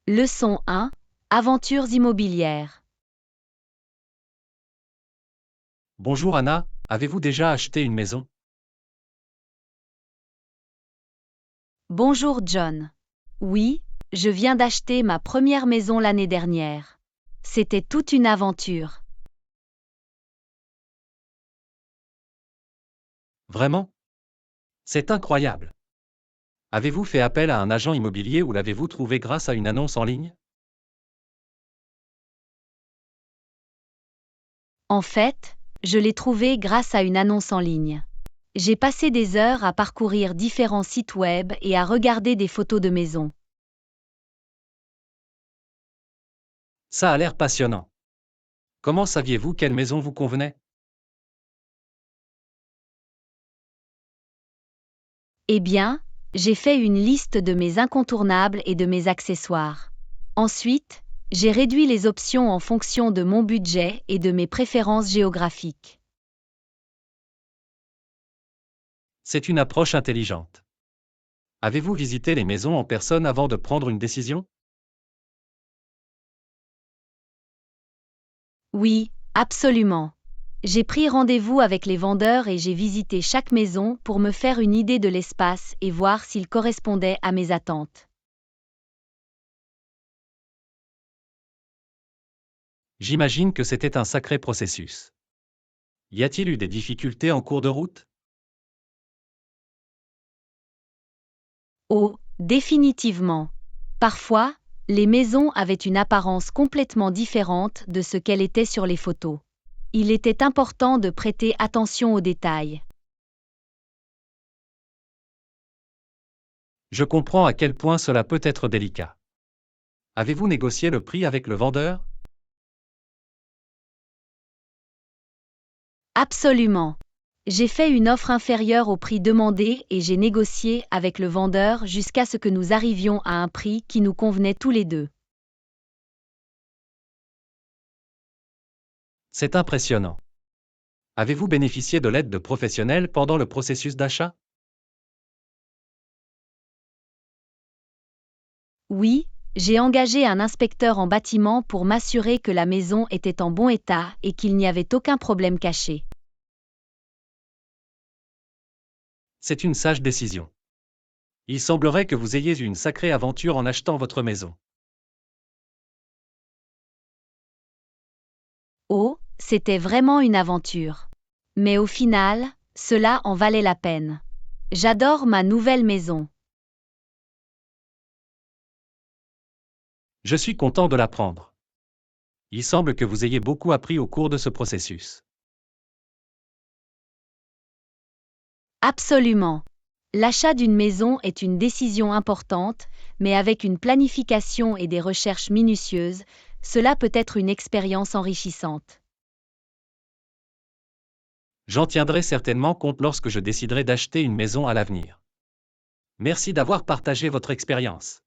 Leçon 1. Aventures immobilières. Bonjour Anna, avez-vous déjà acheté une maison? Bonjour John. Oui, je viens d'acheter ma première maison l'année dernière. C'était toute une aventure. Vraiment? C'est incroyable. Avez-vous fait appel à un agent immobilier ou l'avez-vous trouvé grâce à une annonce en ligne? En fait, je l'ai trouvé grâce à une annonce en ligne. J'ai passé des heures à parcourir différents sites web et à regarder des photos de maisons. Ça a l'air passionnant. Comment saviez-vous quelle maison vous convenait? Eh bien, j'ai fait une liste de mes incontournables et de mes accessoires. Ensuite, j'ai réduit les options en fonction de mon budget et de mes préférences géographiques. C'est une approche intelligente. Avez-vous visité les maisons en personne avant de prendre une décision? Oui, absolument. J'ai pris rendez-vous avec les vendeurs et j'ai visité chaque maison pour me faire une idée de l'espace et voir s'il correspondait à mes attentes. J'imagine que c'était un sacré processus. Y a-t-il eu des difficultés en cours de route? Oh, définitivement. Parfois, les maisons avaient une apparence complètement différente de ce qu'elles étaient sur les photos. Il était important de prêter attention aux détails. Je comprends à quel point cela peut être délicat. Avez-vous négocié le prix avec le vendeur? Absolument. J'ai fait une offre inférieure au prix demandé et j'ai négocié avec le vendeur jusqu'à ce que nous arrivions à un prix qui nous convenait tous les deux. C'est impressionnant. Avez-vous bénéficié de l'aide de professionnels pendant le processus d'achat? Oui, j'ai engagé un inspecteur en bâtiment pour m'assurer que la maison était en bon état et qu'il n'y avait aucun problème caché. C'est une sage décision. Il semblerait que vous ayez eu une sacrée aventure en achetant votre maison. Oh, c'était vraiment une aventure. Mais au final, cela en valait la peine. J'adore ma nouvelle maison. Je suis content de l'apprendre. Il semble que vous ayez beaucoup appris au cours de ce processus. Absolument. L'achat d'une maison est une décision importante, mais avec une planification et des recherches minutieuses, cela peut être une expérience enrichissante. J'en tiendrai certainement compte lorsque je déciderai d'acheter une maison à l'avenir. Merci d'avoir partagé votre expérience.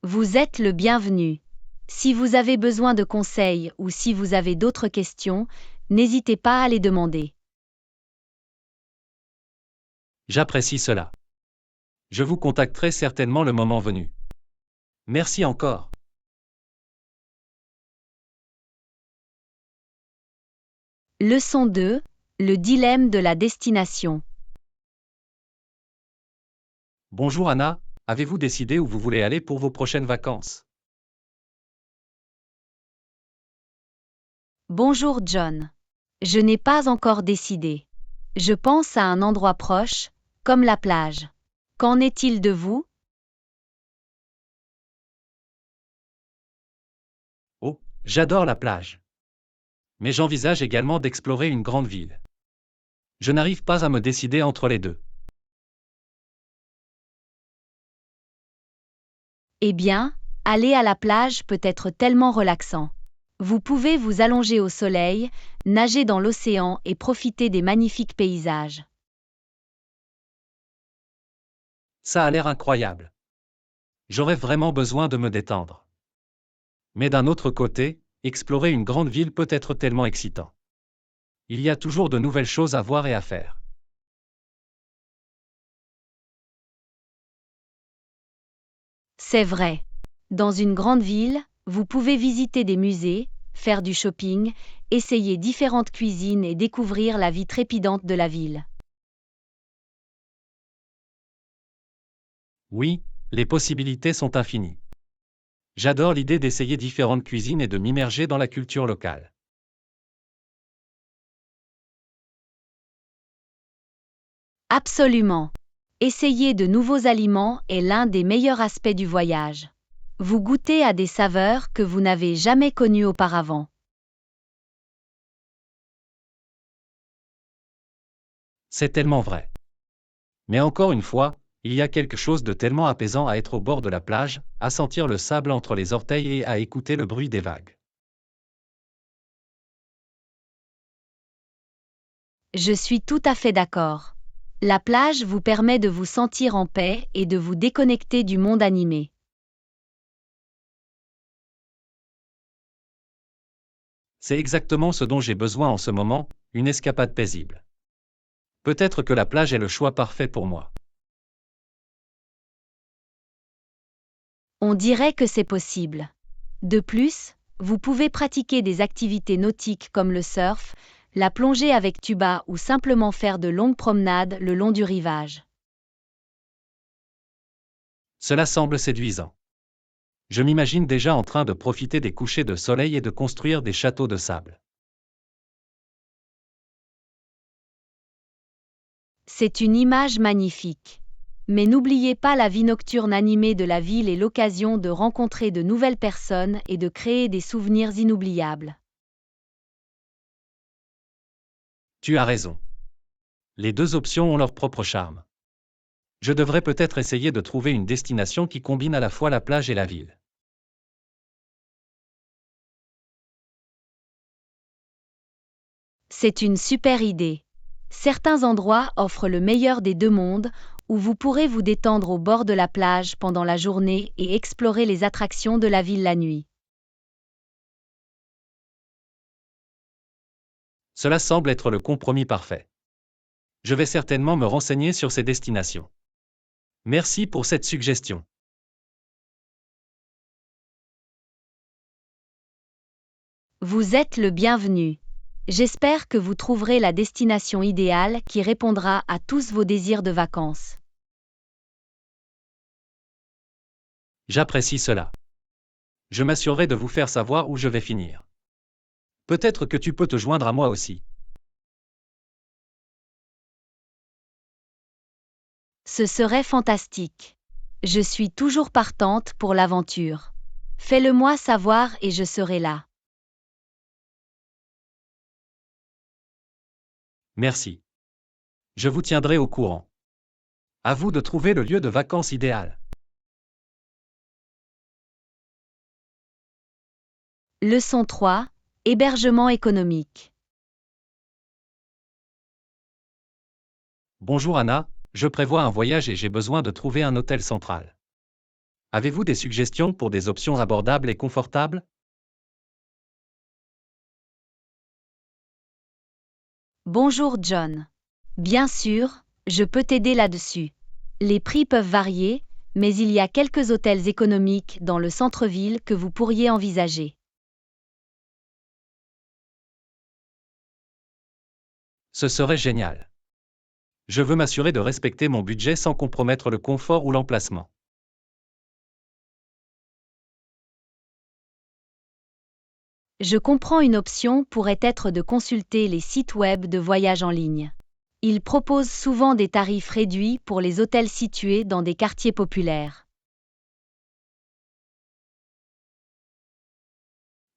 Vous êtes le bienvenu. Si vous avez besoin de conseils ou si vous avez d'autres questions, n'hésitez pas à les demander. J'apprécie cela. Je vous contacterai certainement le moment venu. Merci encore. Leçon 2. Le dilemme de la destination. Bonjour Anna, avez-vous décidé où vous voulez aller pour vos prochaines vacances? Bonjour John. Je n'ai pas encore décidé. Je pense à un endroit proche, comme la plage. Qu'en est-il de vous? Oh, j'adore la plage. Mais j'envisage également d'explorer une grande ville. Je n'arrive pas à me décider entre les deux. Eh bien, aller à la plage peut être tellement relaxant. Vous pouvez vous allonger au soleil, nager dans l'océan et profiter des magnifiques paysages. Ça a l'air incroyable. J'aurais vraiment besoin de me détendre. Mais d'un autre côté, explorer une grande ville peut être tellement excitant. Il y a toujours de nouvelles choses à voir et à faire. C'est vrai. Dans une grande ville, vous pouvez visiter des musées, faire du shopping, essayer différentes cuisines et découvrir la vie trépidante de la ville. Oui, les possibilités sont infinies. J'adore l'idée d'essayer différentes cuisines et de m'immerger dans la culture locale. Absolument. Essayer de nouveaux aliments est l'un des meilleurs aspects du voyage. Vous goûtez à des saveurs que vous n'avez jamais connues auparavant. C'est tellement vrai. Mais encore une fois, il y a quelque chose de tellement apaisant à être au bord de la plage, à sentir le sable entre les orteils et à écouter le bruit des vagues. Je suis tout à fait d'accord. La plage vous permet de vous sentir en paix et de vous déconnecter du monde animé. C'est exactement ce dont j'ai besoin en ce moment, une escapade paisible. Peut-être que la plage est le choix parfait pour moi. On dirait que c'est possible. De plus, vous pouvez pratiquer des activités nautiques comme le surf, la plongée avec tuba ou simplement faire de longues promenades le long du rivage. Cela semble séduisant. Je m'imagine déjà en train de profiter des couchers de soleil et de construire des châteaux de sable. C'est une image magnifique. Mais n'oubliez pas la vie nocturne animée de la ville et l'occasion de rencontrer de nouvelles personnes et de créer des souvenirs inoubliables. Tu as raison. Les deux options ont leur propre charme. Je devrais peut-être essayer de trouver une destination qui combine à la fois la plage et la ville. C'est une super idée. Certains endroits offrent le meilleur des deux mondes, où vous pourrez vous détendre au bord de la plage pendant la journée et explorer les attractions de la ville la nuit. Cela semble être le compromis parfait. Je vais certainement me renseigner sur ces destinations. Merci pour cette suggestion. Vous êtes le bienvenu. J'espère que vous trouverez la destination idéale qui répondra à tous vos désirs de vacances. J'apprécie cela. Je m'assurerai de vous faire savoir où je vais finir. Peut-être que tu peux te joindre à moi aussi. Ce serait fantastique. Je suis toujours partante pour l'aventure. Fais-le-moi savoir et je serai là. Merci. Je vous tiendrai au courant. À vous de trouver le lieu de vacances idéal. Leçon 3. Hébergement économique. Bonjour Anna, je prévois un voyage et j'ai besoin de trouver un hôtel central. Avez-vous des suggestions pour des options abordables et confortables? Bonjour John. Bien sûr, je peux t'aider là-dessus. Les prix peuvent varier, mais il y a quelques hôtels économiques dans le centre-ville que vous pourriez envisager. Ce serait génial. Je veux m'assurer de respecter mon budget sans compromettre le confort ou l'emplacement. Je comprends, une option pourrait être de consulter les sites web de voyage en ligne. Ils proposent souvent des tarifs réduits pour les hôtels situés dans des quartiers populaires.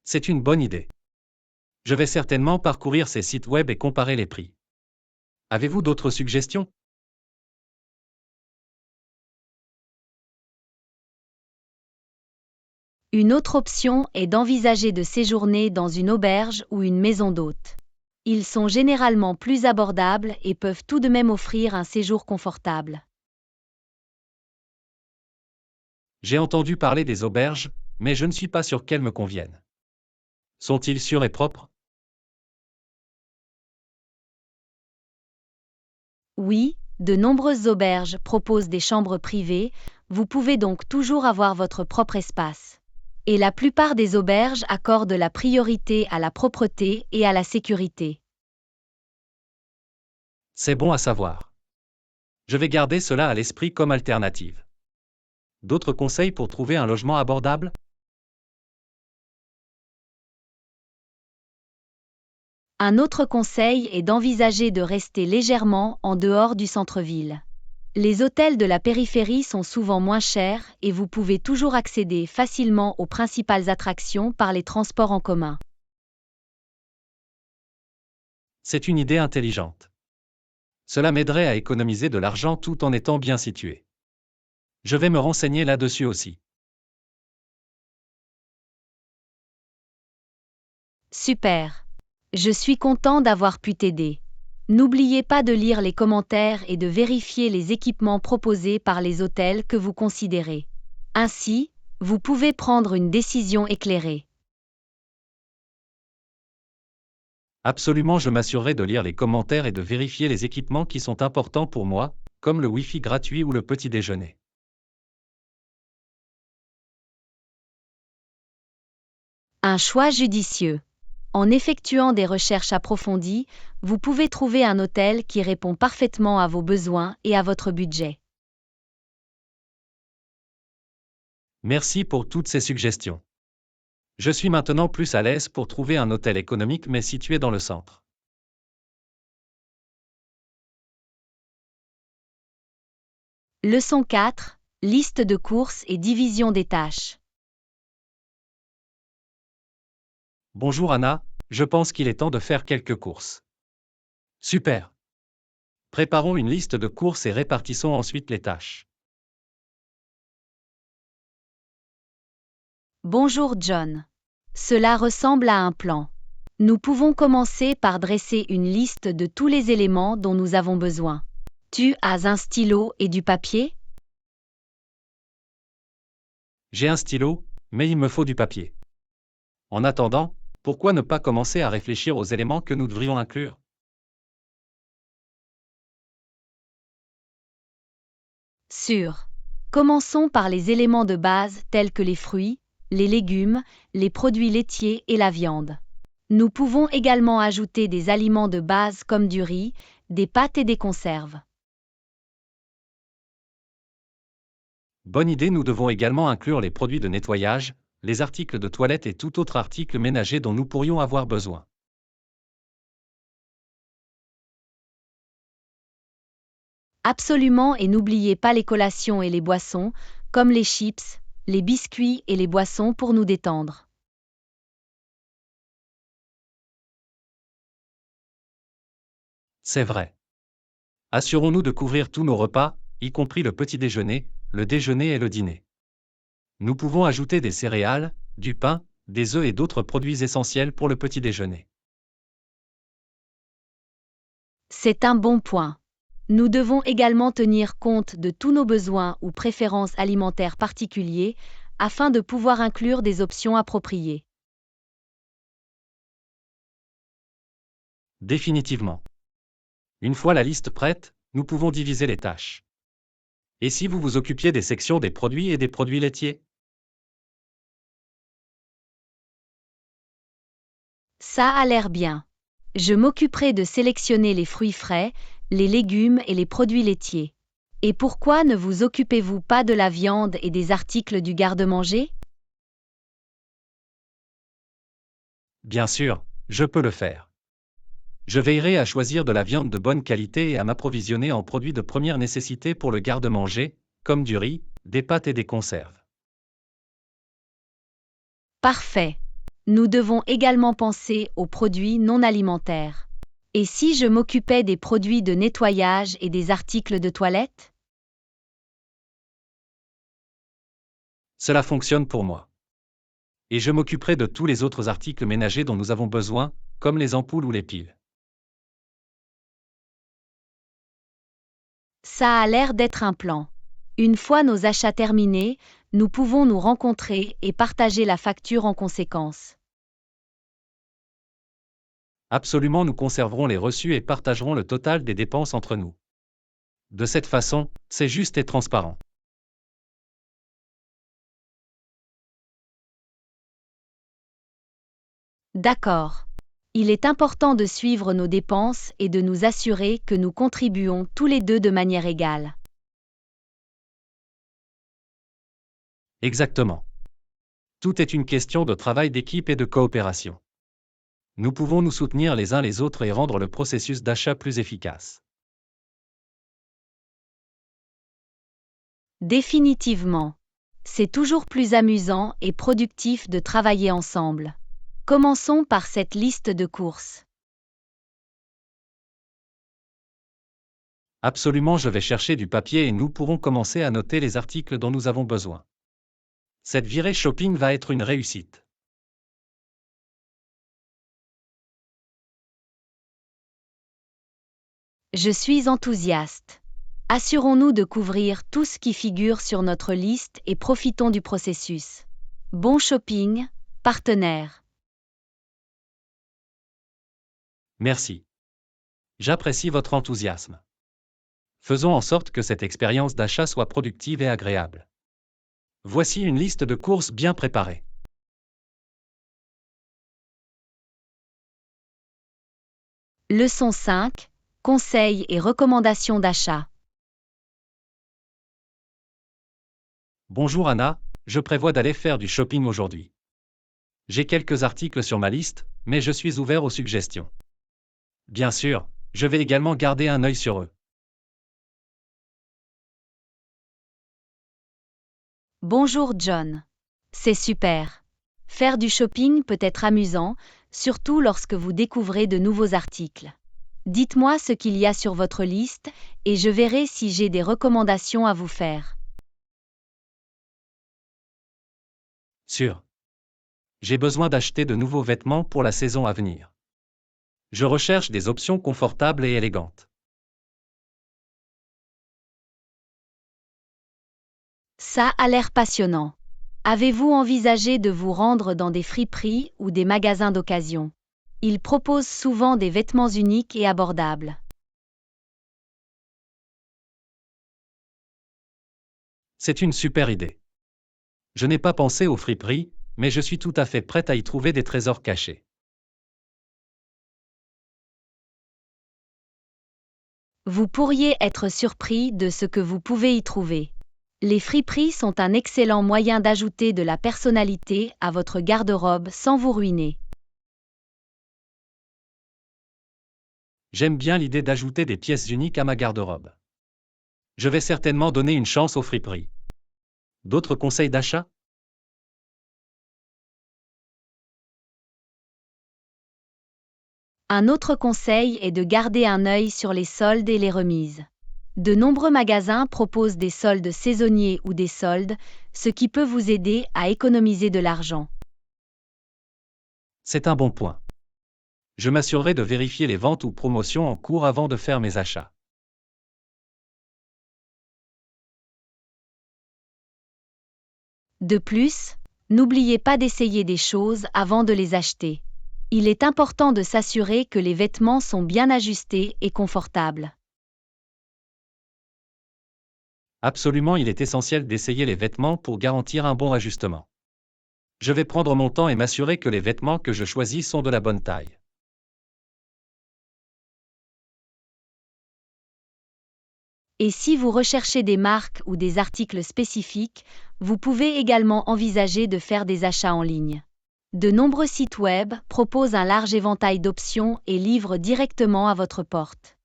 C'est une bonne idée. Je vais certainement parcourir ces sites web et comparer les prix. Avez-vous d'autres suggestions? Une autre option est d'envisager de séjourner dans une auberge ou une maison d'hôte. Ils sont généralement plus abordables et peuvent tout de même offrir un séjour confortable. J'ai entendu parler des auberges, mais je ne suis pas sûr qu'elles me conviennent. Sont-ils sûrs et propres? Oui, de nombreuses auberges proposent des chambres privées, vous pouvez donc toujours avoir votre propre espace. Et la plupart des auberges accordent la priorité à la propreté et à la sécurité. C'est bon à savoir. Je vais garder cela à l'esprit comme alternative. D'autres conseils pour trouver un logement abordable? Un autre conseil est d'envisager de rester légèrement en dehors du centre-ville. Les hôtels de la périphérie sont souvent moins chers et vous pouvez toujours accéder facilement aux principales attractions par les transports en commun. C'est une idée intelligente. Cela m'aiderait à économiser de l'argent tout en étant bien situé. Je vais me renseigner là-dessus aussi. Super. Je suis content d'avoir pu t'aider. N'oubliez pas de lire les commentaires et de vérifier les équipements proposés par les hôtels que vous considérez. Ainsi, vous pouvez prendre une décision éclairée. Absolument, je m'assurerai de lire les commentaires et de vérifier les équipements qui sont importants pour moi, comme le Wi-Fi gratuit ou le petit déjeuner. Un choix judicieux. En effectuant des recherches approfondies, vous pouvez trouver un hôtel qui répond parfaitement à vos besoins et à votre budget. Merci pour toutes ces suggestions. Je suis maintenant plus à l'aise pour trouver un hôtel économique mais situé dans le centre. Leçon 4. Liste de courses et division des tâches. Bonjour Anna, je pense qu'il est temps de faire quelques courses. Super. Préparons une liste de courses et répartissons ensuite les tâches. Bonjour John. Cela ressemble à un plan. Nous pouvons commencer par dresser une liste de tous les éléments dont nous avons besoin. Tu as un stylo et du papier? J'ai un stylo, mais il me faut du papier. En attendant, pourquoi ne pas commencer à réfléchir aux éléments que nous devrions inclure? Sûr. Commençons par les éléments de base tels que les fruits, les légumes, les produits laitiers et la viande. Nous pouvons également ajouter des aliments de base comme du riz, des pâtes et des conserves. Bonne idée, nous devons également inclure les produits de nettoyage, les articles de toilette et tout autre article ménager dont nous pourrions avoir besoin. Absolument, et n'oubliez pas les collations et les boissons, comme les chips, les biscuits et les boissons pour nous détendre. C'est vrai. Assurons-nous de couvrir tous nos repas, y compris le petit déjeuner, le déjeuner et le dîner. Nous pouvons ajouter des céréales, du pain, des œufs et d'autres produits essentiels pour le petit déjeuner. C'est un bon point. Nous devons également tenir compte de tous nos besoins ou préférences alimentaires particuliers afin de pouvoir inclure des options appropriées. Définitivement. Une fois la liste prête, nous pouvons diviser les tâches. Et si vous vous occupiez des sections des produits et des produits laitiers? Ça a l'air bien. Je m'occuperai de sélectionner les fruits frais, les légumes et les produits laitiers. Et pourquoi ne vous occupez-vous pas de la viande et des articles du garde-manger? Bien sûr, je peux le faire. Je veillerai à choisir de la viande de bonne qualité et à m'approvisionner en produits de première nécessité pour le garde-manger, comme du riz, des pâtes et des conserves. Parfait. Nous devons également penser aux produits non alimentaires. Et si je m'occupais des produits de nettoyage et des articles de toilette? Cela fonctionne pour moi. Et je m'occuperai de tous les autres articles ménagers dont nous avons besoin, comme les ampoules ou les piles. Ça a l'air d'être un plan. Une fois nos achats terminés, nous pouvons nous rencontrer et partager la facture en conséquence. Absolument, nous conserverons les reçus et partagerons le total des dépenses entre nous. De cette façon, c'est juste et transparent. D'accord. Il est important de suivre nos dépenses et de nous assurer que nous contribuons tous les deux de manière égale. Exactement. Tout est une question de travail d'équipe et de coopération. Nous pouvons nous soutenir les uns les autres et rendre le processus d'achat plus efficace. Définitivement. C'est toujours plus amusant et productif de travailler ensemble. Commençons par cette liste de courses. Absolument, je vais chercher du papier et nous pourrons commencer à noter les articles dont nous avons besoin. Cette virée shopping va être une réussite. Je suis enthousiaste. Assurons-nous de couvrir tout ce qui figure sur notre liste et profitons du processus. Bon shopping, partenaire. Merci. J'apprécie votre enthousiasme. Faisons en sorte que cette expérience d'achat soit productive et agréable. Voici une liste de courses bien préparée. Leçon 5. Conseils et recommandations d'achat. Bonjour Anna, je prévois d'aller faire du shopping aujourd'hui. J'ai quelques articles sur ma liste, mais je suis ouvert aux suggestions. Bien sûr, je vais également garder un œil sur eux. Bonjour John. C'est super. Faire du shopping peut être amusant, surtout lorsque vous découvrez de nouveaux articles. Dites-moi ce qu'il y a sur votre liste et je verrai si j'ai des recommandations à vous faire. Sûr. J'ai besoin d'acheter de nouveaux vêtements pour la saison à venir. Je recherche des options confortables et élégantes. Ça a l'air passionnant. Avez-vous envisagé de vous rendre dans des friperies ou des magasins d'occasion? Ils proposent souvent des vêtements uniques et abordables. C'est une super idée. Je n'ai pas pensé aux friperies, mais je suis tout à fait prête à y trouver des trésors cachés. Vous pourriez être surpris de ce que vous pouvez y trouver. Les friperies sont un excellent moyen d'ajouter de la personnalité à votre garde-robe sans vous ruiner. J'aime bien l'idée d'ajouter des pièces uniques à ma garde-robe. Je vais certainement donner une chance aux friperies. D'autres conseils d'achat? Un autre conseil est de garder un œil sur les soldes et les remises. De nombreux magasins proposent des soldes saisonniers ou des soldes, ce qui peut vous aider à économiser de l'argent. C'est un bon point. Je m'assurerai de vérifier les ventes ou promotions en cours avant de faire mes achats. De plus, n'oubliez pas d'essayer des choses avant de les acheter. Il est important de s'assurer que les vêtements sont bien ajustés et confortables. Absolument, il est essentiel d'essayer les vêtements pour garantir un bon ajustement. Je vais prendre mon temps et m'assurer que les vêtements que je choisis sont de la bonne taille. Et si vous recherchez des marques ou des articles spécifiques, vous pouvez également envisager de faire des achats en ligne. De nombreux sites web proposent un large éventail d'options et livrent directement à votre porte.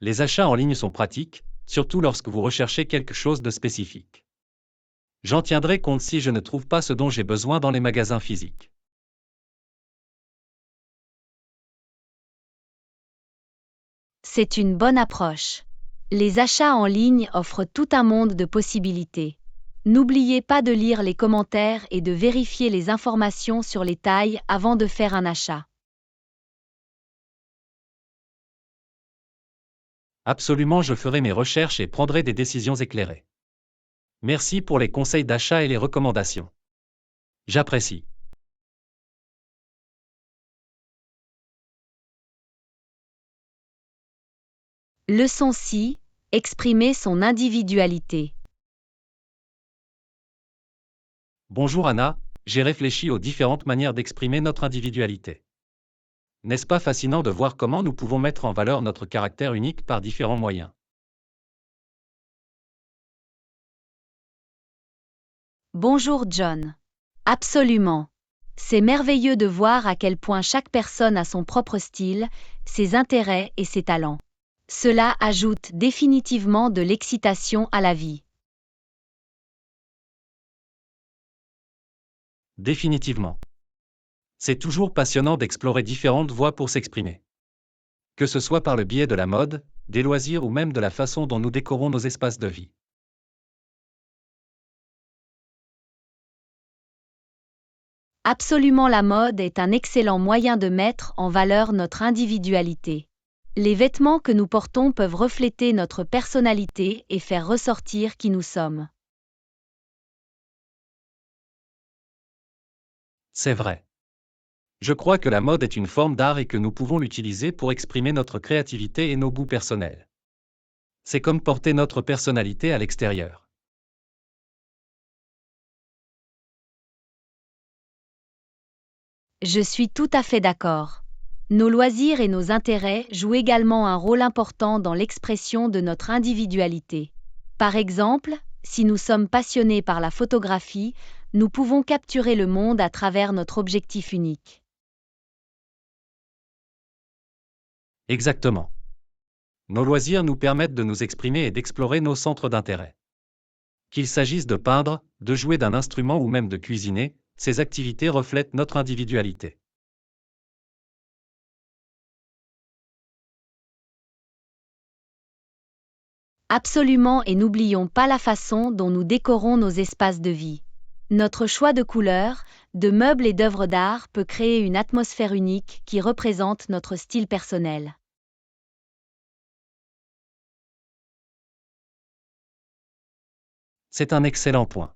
Les achats en ligne sont pratiques, surtout lorsque vous recherchez quelque chose de spécifique. J'en tiendrai compte si je ne trouve pas ce dont j'ai besoin dans les magasins physiques. C'est une bonne approche. Les achats en ligne offrent tout un monde de possibilités. N'oubliez pas de lire les commentaires et de vérifier les informations sur les tailles avant de faire un achat. Absolument, je ferai mes recherches et prendrai des décisions éclairées. Merci pour les conseils d'achat et les recommandations. J'apprécie. Leçon 6. Exprimer son individualité. Bonjour Anna, j'ai réfléchi aux différentes manières d'exprimer notre individualité. N'est-ce pas fascinant de voir comment nous pouvons mettre en valeur notre caractère unique par différents moyens? Bonjour John. Absolument. C'est merveilleux de voir à quel point chaque personne a son propre style, ses intérêts et ses talents. Cela ajoute définitivement de l'excitation à la vie. Définitivement. C'est toujours passionnant d'explorer différentes voies pour s'exprimer. Que ce soit par le biais de la mode, des loisirs ou même de la façon dont nous décorons nos espaces de vie. Absolument, la mode est un excellent moyen de mettre en valeur notre individualité. Les vêtements que nous portons peuvent refléter notre personnalité et faire ressortir qui nous sommes. C'est vrai. Je crois que la mode est une forme d'art et que nous pouvons l'utiliser pour exprimer notre créativité et nos goûts personnels. C'est comme porter notre personnalité à l'extérieur. Je suis tout à fait d'accord. Nos loisirs et nos intérêts jouent également un rôle important dans l'expression de notre individualité. Par exemple, si nous sommes passionnés par la photographie, nous pouvons capturer le monde à travers notre objectif unique. Exactement. Nos loisirs nous permettent de nous exprimer et d'explorer nos centres d'intérêt. Qu'il s'agisse de peindre, de jouer d'un instrument ou même de cuisiner, ces activités reflètent notre individualité. Absolument, et n'oublions pas la façon dont nous décorons nos espaces de vie. Notre choix de couleurs, de meubles et d'œuvres d'art peut créer une atmosphère unique qui représente notre style personnel. C'est un excellent point.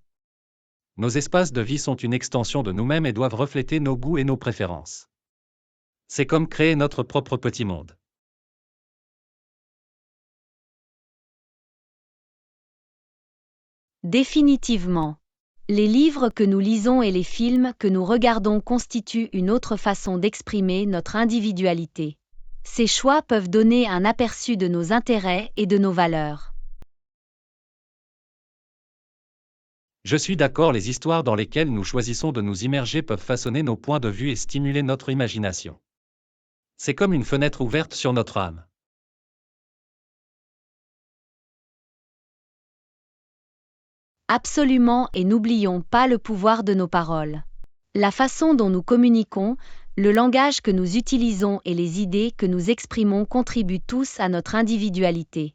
Nos espaces de vie sont une extension de nous-mêmes et doivent refléter nos goûts et nos préférences. C'est comme créer notre propre petit monde. Définitivement. Les livres que nous lisons et les films que nous regardons constituent une autre façon d'exprimer notre individualité. Ces choix peuvent donner un aperçu de nos intérêts et de nos valeurs. Je suis d'accord, les histoires dans lesquelles nous choisissons de nous immerger peuvent façonner nos points de vue et stimuler notre imagination. C'est comme une fenêtre ouverte sur notre âme. Absolument, et n'oublions pas le pouvoir de nos paroles. La façon dont nous communiquons, le langage que nous utilisons et les idées que nous exprimons contribuent tous à notre individualité.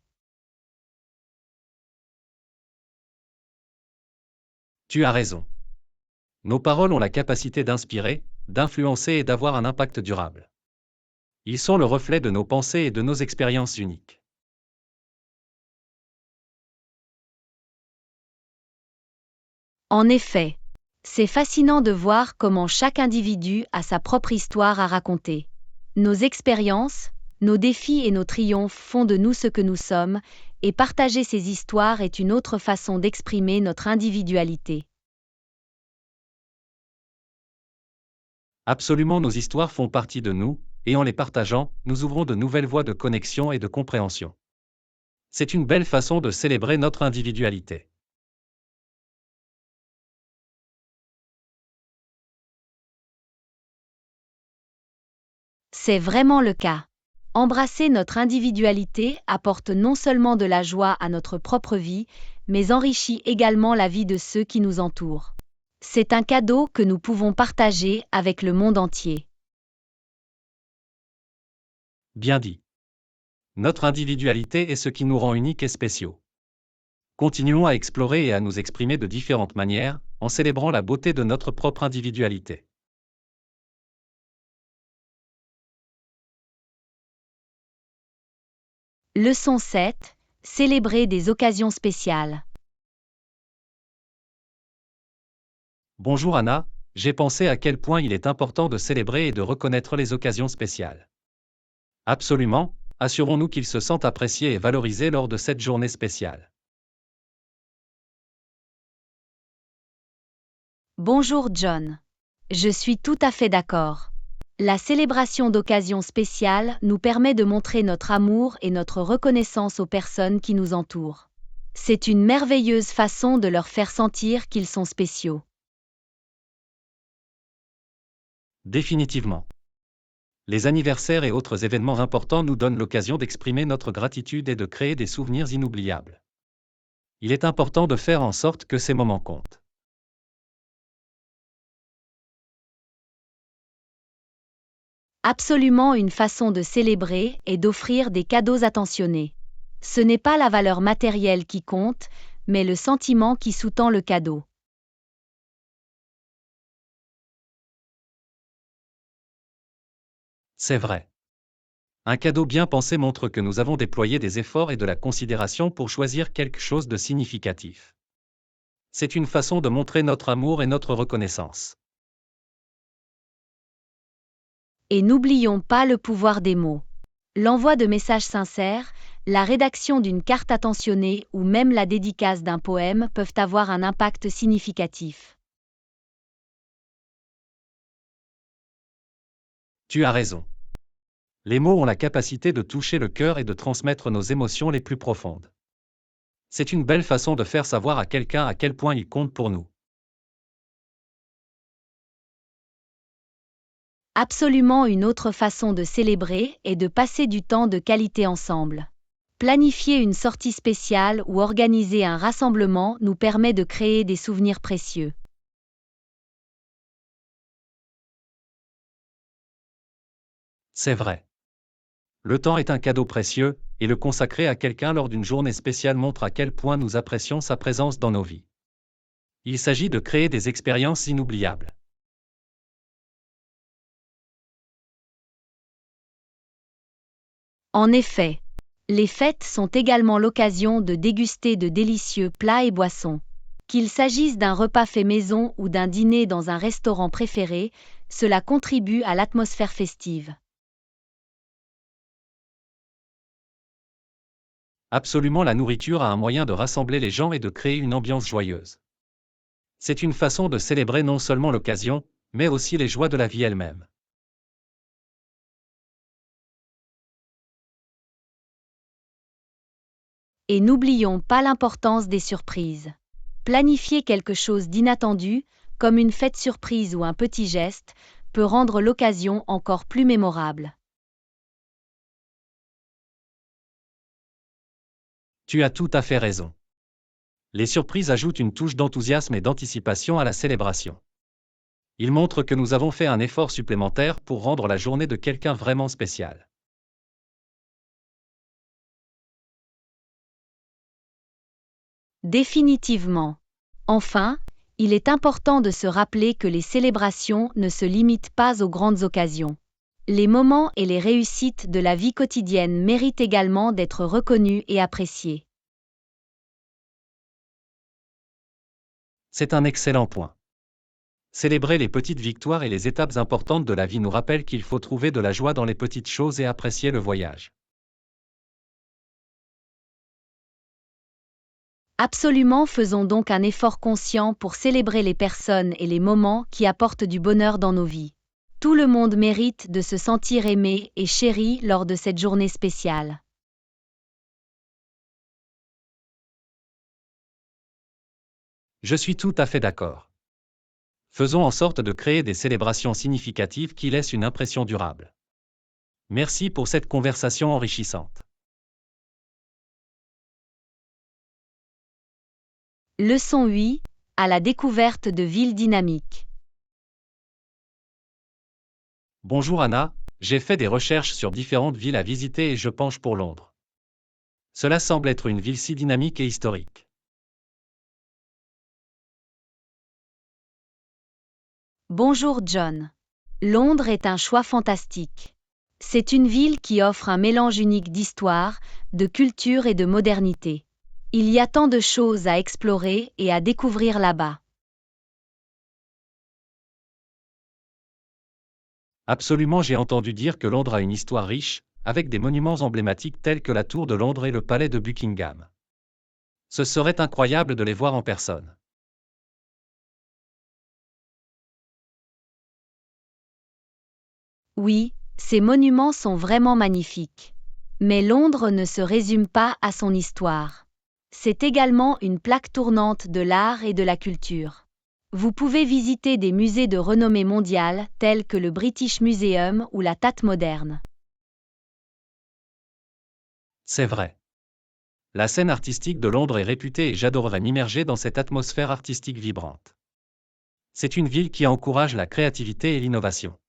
Tu as raison. Nos paroles ont la capacité d'inspirer, d'influencer et d'avoir un impact durable. Ils sont le reflet de nos pensées et de nos expériences uniques. En effet, c'est fascinant de voir comment chaque individu a sa propre histoire à raconter. Nos expériences, nos défis et nos triomphes font de nous ce que nous sommes, et partager ces histoires est une autre façon d'exprimer notre individualité. Absolument, nos histoires font partie de nous, et en les partageant, nous ouvrons de nouvelles voies de connexion et de compréhension. C'est une belle façon de célébrer notre individualité. C'est vraiment le cas. Embrasser notre individualité apporte non seulement de la joie à notre propre vie, mais enrichit également la vie de ceux qui nous entourent. C'est un cadeau que nous pouvons partager avec le monde entier. Bien dit. Notre individualité est ce qui nous rend uniques et spéciaux. Continuons à explorer et à nous exprimer de différentes manières, en célébrant la beauté de notre propre individualité. Leçon 7. Célébrer des occasions spéciales. Bonjour Anna, j'ai pensé à quel point il est important de célébrer et de reconnaître les occasions spéciales. Absolument, assurons-nous qu'ils se sentent appréciés et valorisés lors de cette journée spéciale. Bonjour John. Je suis tout à fait d'accord. La célébration d'occasions spéciales nous permet de montrer notre amour et notre reconnaissance aux personnes qui nous entourent. C'est une merveilleuse façon de leur faire sentir qu'ils sont spéciaux. Définitivement. Les anniversaires et autres événements importants nous donnent l'occasion d'exprimer notre gratitude et de créer des souvenirs inoubliables. Il est important de faire en sorte que ces moments comptent. Absolument, une façon de célébrer est d'offrir des cadeaux attentionnés. Ce n'est pas la valeur matérielle qui compte, mais le sentiment qui sous-tend le cadeau. C'est vrai. Un cadeau bien pensé montre que nous avons déployé des efforts et de la considération pour choisir quelque chose de significatif. C'est une façon de montrer notre amour et notre reconnaissance. Et n'oublions pas le pouvoir des mots. L'envoi de messages sincères, la rédaction d'une carte attentionnée ou même la dédicace d'un poème peuvent avoir un impact significatif. Tu as raison. Les mots ont la capacité de toucher le cœur et de transmettre nos émotions les plus profondes. C'est une belle façon de faire savoir à quelqu'un à quel point il compte pour nous. Absolument, une autre façon de célébrer est de passer du temps de qualité ensemble. Planifier une sortie spéciale ou organiser un rassemblement nous permet de créer des souvenirs précieux. C'est vrai. Le temps est un cadeau précieux, et le consacrer à quelqu'un lors d'une journée spéciale montre à quel point nous apprécions sa présence dans nos vies. Il s'agit de créer des expériences inoubliables. En effet, les fêtes sont également l'occasion de déguster de délicieux plats et boissons. Qu'il s'agisse d'un repas fait maison ou d'un dîner dans un restaurant préféré, cela contribue à l'atmosphère festive. Absolument, la nourriture a un moyen de rassembler les gens et de créer une ambiance joyeuse. C'est une façon de célébrer non seulement l'occasion, mais aussi les joies de la vie elle-même. Et n'oublions pas l'importance des surprises. Planifier quelque chose d'inattendu, comme une fête surprise ou un petit geste, peut rendre l'occasion encore plus mémorable. Tu as tout à fait raison. Les surprises ajoutent une touche d'enthousiasme et d'anticipation à la célébration. Ils montrent que nous avons fait un effort supplémentaire pour rendre la journée de quelqu'un vraiment spécial. Définitivement. Enfin, il est important de se rappeler que les célébrations ne se limitent pas aux grandes occasions. Les moments et les réussites de la vie quotidienne méritent également d'être reconnus et appréciés. C'est un excellent point. Célébrer les petites victoires et les étapes importantes de la vie nous rappelle qu'il faut trouver de la joie dans les petites choses et apprécier le voyage. Absolument, faisons donc un effort conscient pour célébrer les personnes et les moments qui apportent du bonheur dans nos vies. Tout le monde mérite de se sentir aimé et chéri lors de cette journée spéciale. Je suis tout à fait d'accord. Faisons en sorte de créer des célébrations significatives qui laissent une impression durable. Merci pour cette conversation enrichissante. Leçon 8. À la découverte de villes dynamiques. Bonjour Anna, j'ai fait des recherches sur différentes villes à visiter et je penche pour Londres. Cela semble être une ville si dynamique et historique. Bonjour John. Londres est un choix fantastique. C'est une ville qui offre un mélange unique d'histoire, de culture et de modernité. Il y a tant de choses à explorer et à découvrir là-bas. Absolument, j'ai entendu dire que Londres a une histoire riche, avec des monuments emblématiques tels que la Tour de Londres et le Palais de Buckingham. Ce serait incroyable de les voir en personne. Oui, ces monuments sont vraiment magnifiques. Mais Londres ne se résume pas à son histoire. C'est également une plaque tournante de l'art et de la culture. Vous pouvez visiter des musées de renommée mondiale tels que le British Museum ou la Tate Moderne. C'est vrai. La scène artistique de Londres est réputée et j'adorerais m'immerger dans cette atmosphère artistique vibrante. C'est une ville qui encourage la créativité et l'innovation.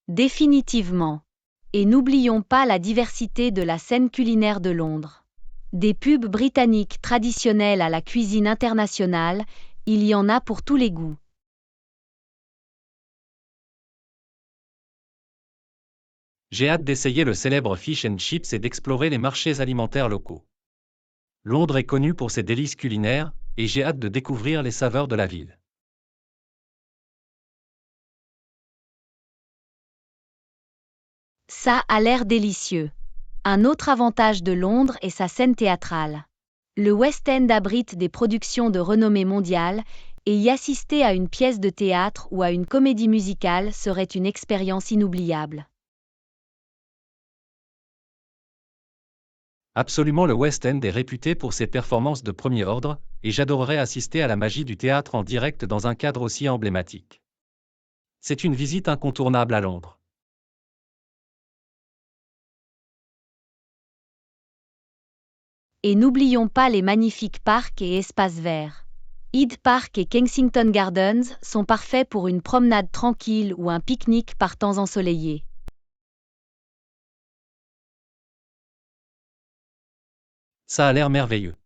Définitivement. Et n'oublions pas la diversité de la scène culinaire de Londres. Des pubs britanniques traditionnelles à la cuisine internationale, il y en a pour tous les goûts. J'ai hâte d'essayer le célèbre fish and chips et d'explorer les marchés alimentaires locaux. Londres est connue pour ses délices culinaires, et j'ai hâte de découvrir les saveurs de la ville. Ça a l'air délicieux. Un autre avantage de Londres est sa scène théâtrale. Le West End abrite des productions de renommée mondiale, et y assister à une pièce de théâtre ou à une comédie musicale serait une expérience inoubliable. Absolument, le West End est réputé pour ses performances de premier ordre, et j'adorerais assister à la magie du théâtre en direct dans un cadre aussi emblématique. C'est une visite incontournable à Londres. Et n'oublions pas les magnifiques parcs et espaces verts. Hyde Park et Kensington Gardens sont parfaits pour une promenade tranquille ou un pique-nique par temps ensoleillé. Ça a l'air merveilleux.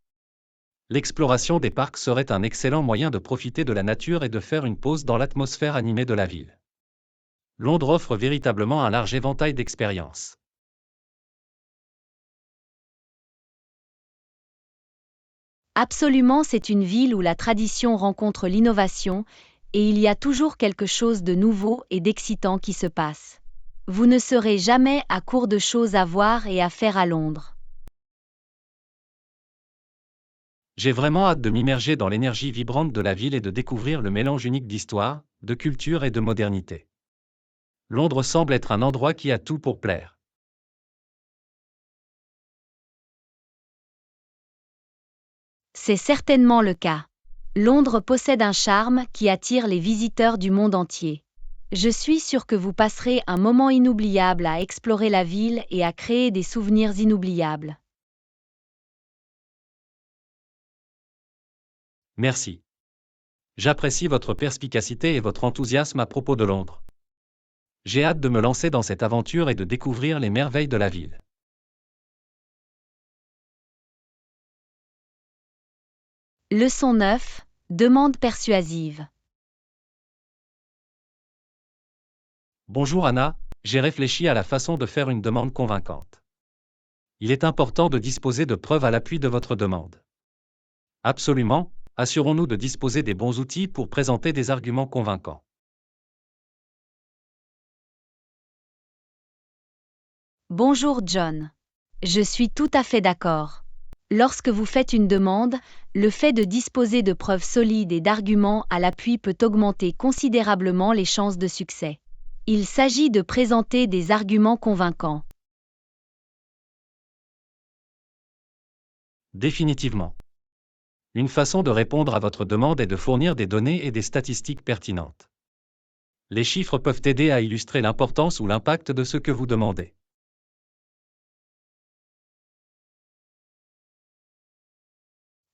L'exploration des parcs serait un excellent moyen de profiter de la nature et de faire une pause dans l'atmosphère animée de la ville. Londres offre véritablement un large éventail d'expériences. Absolument, c'est une ville où la tradition rencontre l'innovation, et il y a toujours quelque chose de nouveau et d'excitant qui se passe. Vous ne serez jamais à court de choses à voir et à faire à Londres. J'ai vraiment hâte de m'immerger dans l'énergie vibrante de la ville et de découvrir le mélange unique d'histoire, de culture et de modernité. Londres semble être un endroit qui a tout pour plaire. C'est certainement le cas. Londres possède un charme qui attire les visiteurs du monde entier. Je suis sûre que vous passerez un moment inoubliable à explorer la ville et à créer des souvenirs inoubliables. Merci. J'apprécie votre perspicacité et votre enthousiasme à propos de Londres. J'ai hâte de me lancer dans cette aventure et de découvrir les merveilles de la ville. Leçon 9. Demande persuasive. Bonjour Anna, j'ai réfléchi à la façon de faire une demande convaincante. Il est important de disposer de preuves à l'appui de votre demande. Absolument, assurons-nous de disposer des bons outils pour présenter des arguments convaincants. Bonjour John. Je suis tout à fait d'accord. Lorsque vous faites une demande, le fait de disposer de preuves solides et d'arguments à l'appui peut augmenter considérablement les chances de succès. Il s'agit de présenter des arguments convaincants. Définitivement. Une façon de répondre à votre demande est de fournir des données et des statistiques pertinentes. Les chiffres peuvent aider à illustrer l'importance ou l'impact de ce que vous demandez.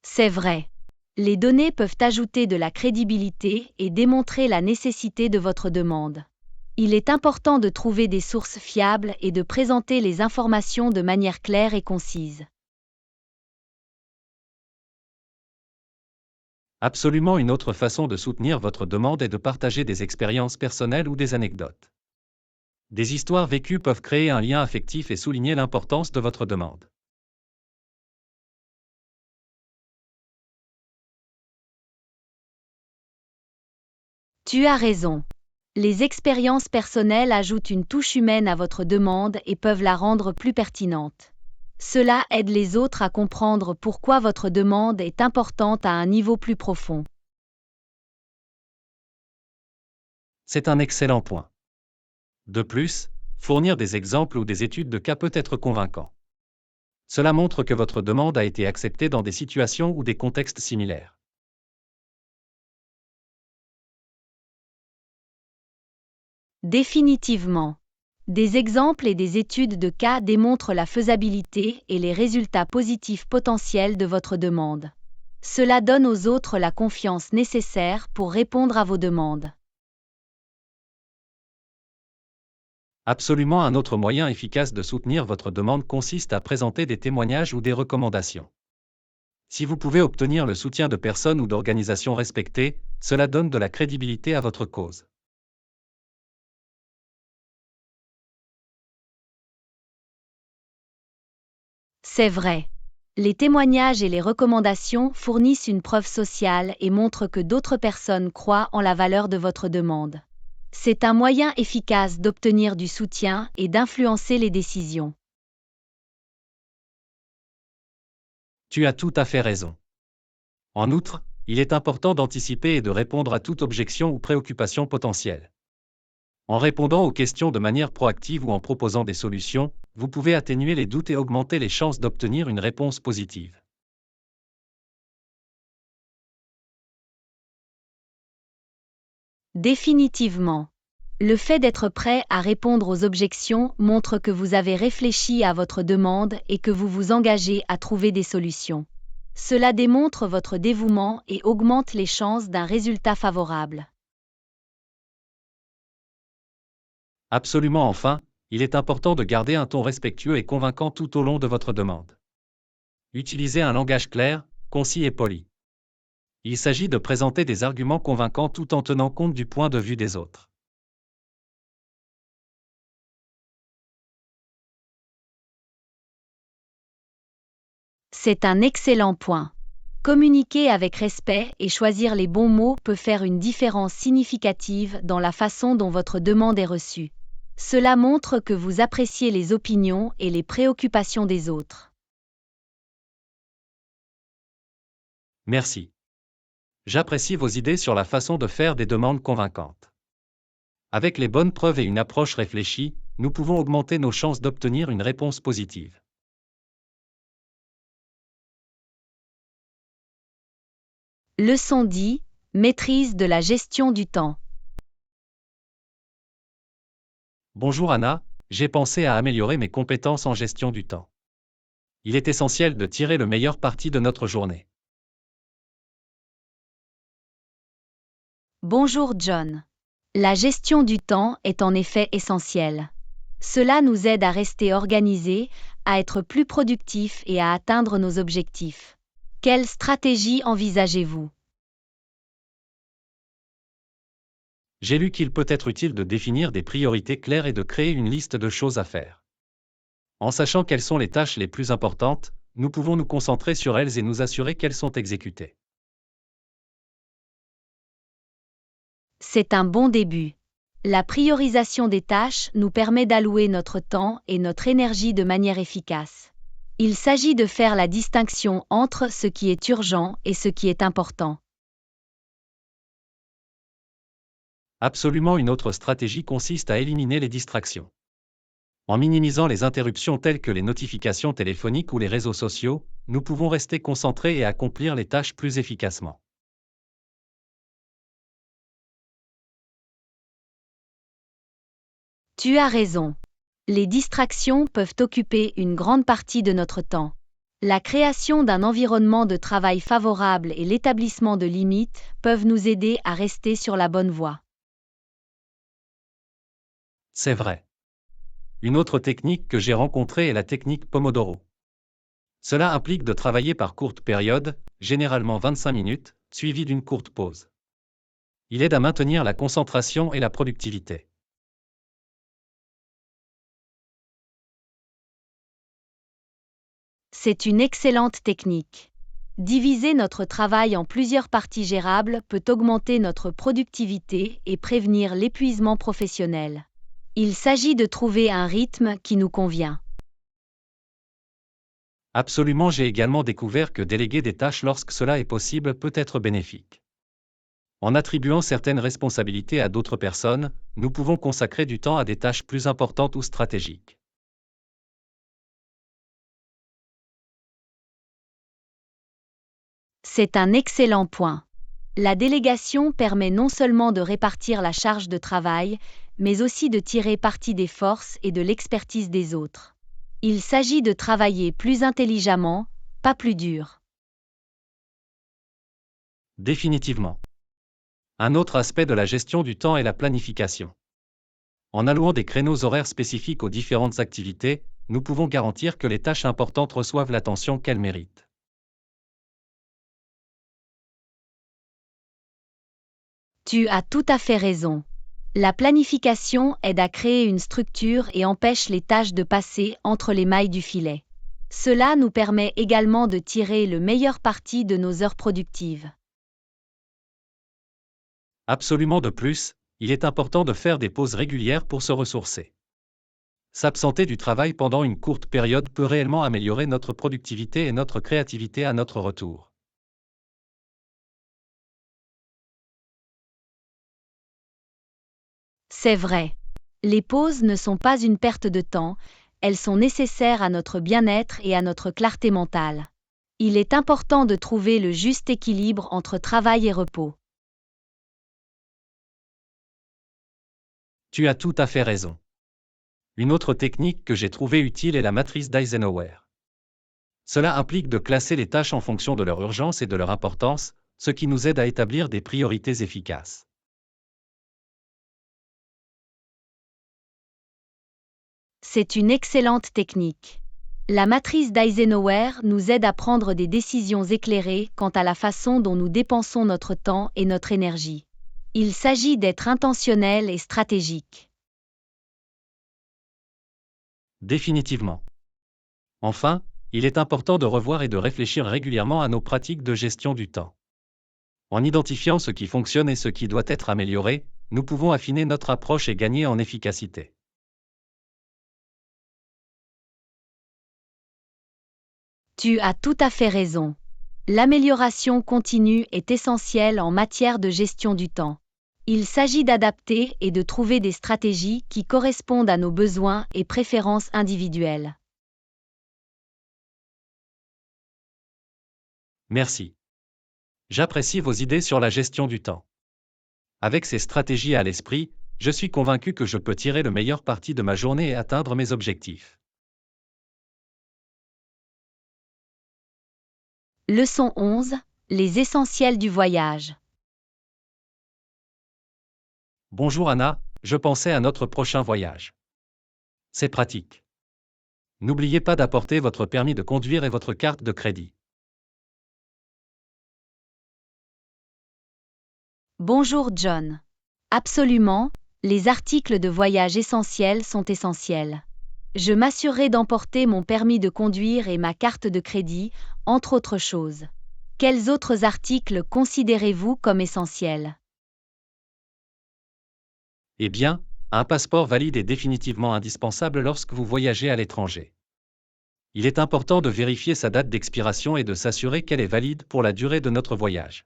C'est vrai. Les données peuvent ajouter de la crédibilité et démontrer la nécessité de votre demande. Il est important de trouver des sources fiables et de présenter les informations de manière claire et concise. Absolument, une autre façon de soutenir votre demande est de partager des expériences personnelles ou des anecdotes. Des histoires vécues peuvent créer un lien affectif et souligner l'importance de votre demande. Tu as raison. Les expériences personnelles ajoutent une touche humaine à votre demande et peuvent la rendre plus pertinente. Cela aide les autres à comprendre pourquoi votre demande est importante à un niveau plus profond. C'est un excellent point. De plus, fournir des exemples ou des études de cas peut être convaincant. Cela montre que votre demande a été acceptée dans des situations ou des contextes similaires. Définitivement. Des exemples et des études de cas démontrent la faisabilité et les résultats positifs potentiels de votre demande. Cela donne aux autres la confiance nécessaire pour répondre à vos demandes. Absolument, un autre moyen efficace de soutenir votre demande consiste à présenter des témoignages ou des recommandations. Si vous pouvez obtenir le soutien de personnes ou d'organisations respectées, cela donne de la crédibilité à votre cause. C'est vrai. Les témoignages et les recommandations fournissent une preuve sociale et montrent que d'autres personnes croient en la valeur de votre demande. C'est un moyen efficace d'obtenir du soutien et d'influencer les décisions. Tu as tout à fait raison. En outre, il est important d'anticiper et de répondre à toute objection ou préoccupation potentielle. En répondant aux questions de manière proactive ou en proposant des solutions, vous pouvez atténuer les doutes et augmenter les chances d'obtenir une réponse positive. Définitivement. Le fait d'être prêt à répondre aux objections montre que vous avez réfléchi à votre demande et que vous vous engagez à trouver des solutions. Cela démontre votre dévouement et augmente les chances d'un résultat favorable. Absolument, enfin, il est important de garder un ton respectueux et convaincant tout au long de votre demande. Utilisez un langage clair, concis et poli. Il s'agit de présenter des arguments convaincants tout en tenant compte du point de vue des autres. C'est un excellent point. Communiquer avec respect et choisir les bons mots peut faire une différence significative dans la façon dont votre demande est reçue. Cela montre que vous appréciez les opinions et les préoccupations des autres. Merci. J'apprécie vos idées sur la façon de faire des demandes convaincantes. Avec les bonnes preuves et une approche réfléchie, nous pouvons augmenter nos chances d'obtenir une réponse positive. Leçon 10. Maîtrise de la gestion du temps. Bonjour Anna, j'ai pensé à améliorer mes compétences en gestion du temps. Il est essentiel de tirer le meilleur parti de notre journée. Bonjour John. La gestion du temps est en effet essentielle. Cela nous aide à rester organisés, à être plus productifs et à atteindre nos objectifs. Quelle stratégie envisagez-vous? J'ai lu qu'il peut être utile de définir des priorités claires et de créer une liste de choses à faire. En sachant quelles sont les tâches les plus importantes, nous pouvons nous concentrer sur elles et nous assurer qu'elles sont exécutées. C'est un bon début. La priorisation des tâches nous permet d'allouer notre temps et notre énergie de manière efficace. Il s'agit de faire la distinction entre ce qui est urgent et ce qui est important. Absolument, une autre stratégie consiste à éliminer les distractions. En minimisant les interruptions telles que les notifications téléphoniques ou les réseaux sociaux, nous pouvons rester concentrés et accomplir les tâches plus efficacement. Tu as raison. Les distractions peuvent occuper une grande partie de notre temps. La création d'un environnement de travail favorable et l'établissement de limites peuvent nous aider à rester sur la bonne voie. C'est vrai. Une autre technique que j'ai rencontrée est la technique Pomodoro. Cela implique de travailler par courtes périodes, généralement 25 minutes, suivies d'une courte pause. Il aide à maintenir la concentration et la productivité. C'est une excellente technique. Diviser notre travail en plusieurs parties gérables peut augmenter notre productivité et prévenir l'épuisement professionnel. Il s'agit de trouver un rythme qui nous convient. Absolument, j'ai également découvert que déléguer des tâches lorsque cela est possible peut être bénéfique. En attribuant certaines responsabilités à d'autres personnes, nous pouvons consacrer du temps à des tâches plus importantes ou stratégiques. C'est un excellent point. La délégation permet non seulement de répartir la charge de travail, mais aussi de tirer parti des forces et de l'expertise des autres. Il s'agit de travailler plus intelligemment, pas plus dur. Définitivement. Un autre aspect de la gestion du temps est la planification. En allouant des créneaux horaires spécifiques aux différentes activités, nous pouvons garantir que les tâches importantes reçoivent l'attention qu'elles méritent. Tu as tout à fait raison. La planification aide à créer une structure et empêche les tâches de passer entre les mailles du filet. Cela nous permet également de tirer le meilleur parti de nos heures productives. Absolument de plus, il est important de faire des pauses régulières pour se ressourcer. S'absenter du travail pendant une courte période peut réellement améliorer notre productivité et notre créativité à notre retour. C'est vrai. Les pauses ne sont pas une perte de temps, elles sont nécessaires à notre bien-être et à notre clarté mentale. Il est important de trouver le juste équilibre entre travail et repos. Tu as tout à fait raison. Une autre technique que j'ai trouvée utile est la matrice d'Eisenhower. Cela implique de classer les tâches en fonction de leur urgence et de leur importance, ce qui nous aide à établir des priorités efficaces. C'est une excellente technique. La matrice d'Eisenhower nous aide à prendre des décisions éclairées quant à la façon dont nous dépensons notre temps et notre énergie. Il s'agit d'être intentionnel et stratégique. Définitivement. Enfin, il est important de revoir et de réfléchir régulièrement à nos pratiques de gestion du temps. En identifiant ce qui fonctionne et ce qui doit être amélioré, nous pouvons affiner notre approche et gagner en efficacité. Tu as tout à fait raison. L'amélioration continue est essentielle en matière de gestion du temps. Il s'agit d'adapter et de trouver des stratégies qui correspondent à nos besoins et préférences individuelles. Merci. J'apprécie vos idées sur la gestion du temps. Avec ces stratégies à l'esprit, je suis convaincu que je peux tirer le meilleur parti de ma journée et atteindre mes objectifs. Leçon 11. Les essentiels du voyage. Bonjour Anna, je pensais à notre prochain voyage. C'est pratique. N'oubliez pas d'apporter votre permis de conduire et votre carte de crédit. Bonjour John. Absolument, les articles de voyage essentiels sont essentiels. Je m'assurerai d'emporter mon permis de conduire et ma carte de crédit, entre autres choses. Quels autres articles considérez-vous comme essentiels? Eh bien, un passeport valide est définitivement indispensable lorsque vous voyagez à l'étranger. Il est important de vérifier sa date d'expiration et de s'assurer qu'elle est valide pour la durée de notre voyage.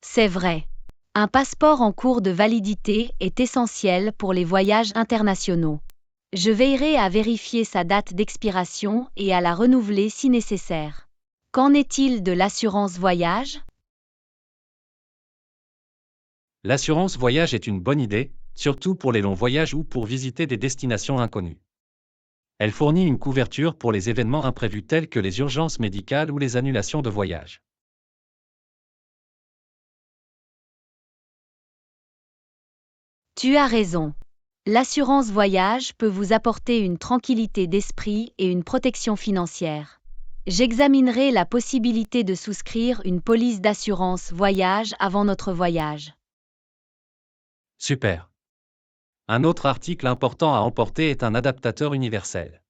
C'est vrai. Un passeport en cours de validité est essentiel pour les voyages internationaux. Je veillerai à vérifier sa date d'expiration et à la renouveler si nécessaire. Qu'en est-il de l'assurance voyage? L'assurance voyage est une bonne idée, surtout pour les longs voyages ou pour visiter des destinations inconnues. Elle fournit une couverture pour les événements imprévus tels que les urgences médicales ou les annulations de voyage. Tu as raison. L'assurance voyage peut vous apporter une tranquillité d'esprit et une protection financière. J'examinerai la possibilité de souscrire une police d'assurance voyage avant notre voyage. Super. Un autre article important à emporter est un adaptateur universel.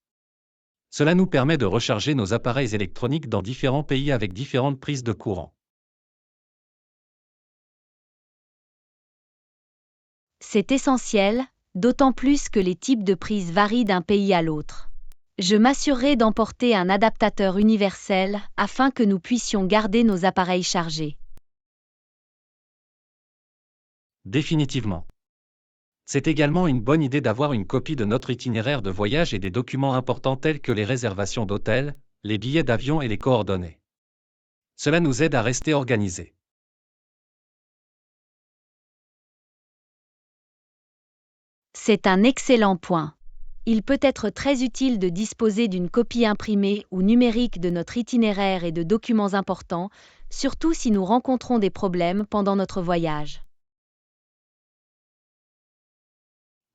Cela nous permet de recharger nos appareils électroniques dans différents pays avec différentes prises de courant. C'est essentiel, d'autant plus que les types de prises varient d'un pays à l'autre. Je m'assurerai d'emporter un adaptateur universel afin que nous puissions garder nos appareils chargés. Définitivement. C'est également une bonne idée d'avoir une copie de notre itinéraire de voyage et des documents importants tels que les réservations d'hôtels, les billets d'avion et les coordonnées. Cela nous aide à rester organisés. C'est un excellent point. Il peut être très utile de disposer d'une copie imprimée ou numérique de notre itinéraire et de documents importants, surtout si nous rencontrons des problèmes pendant notre voyage.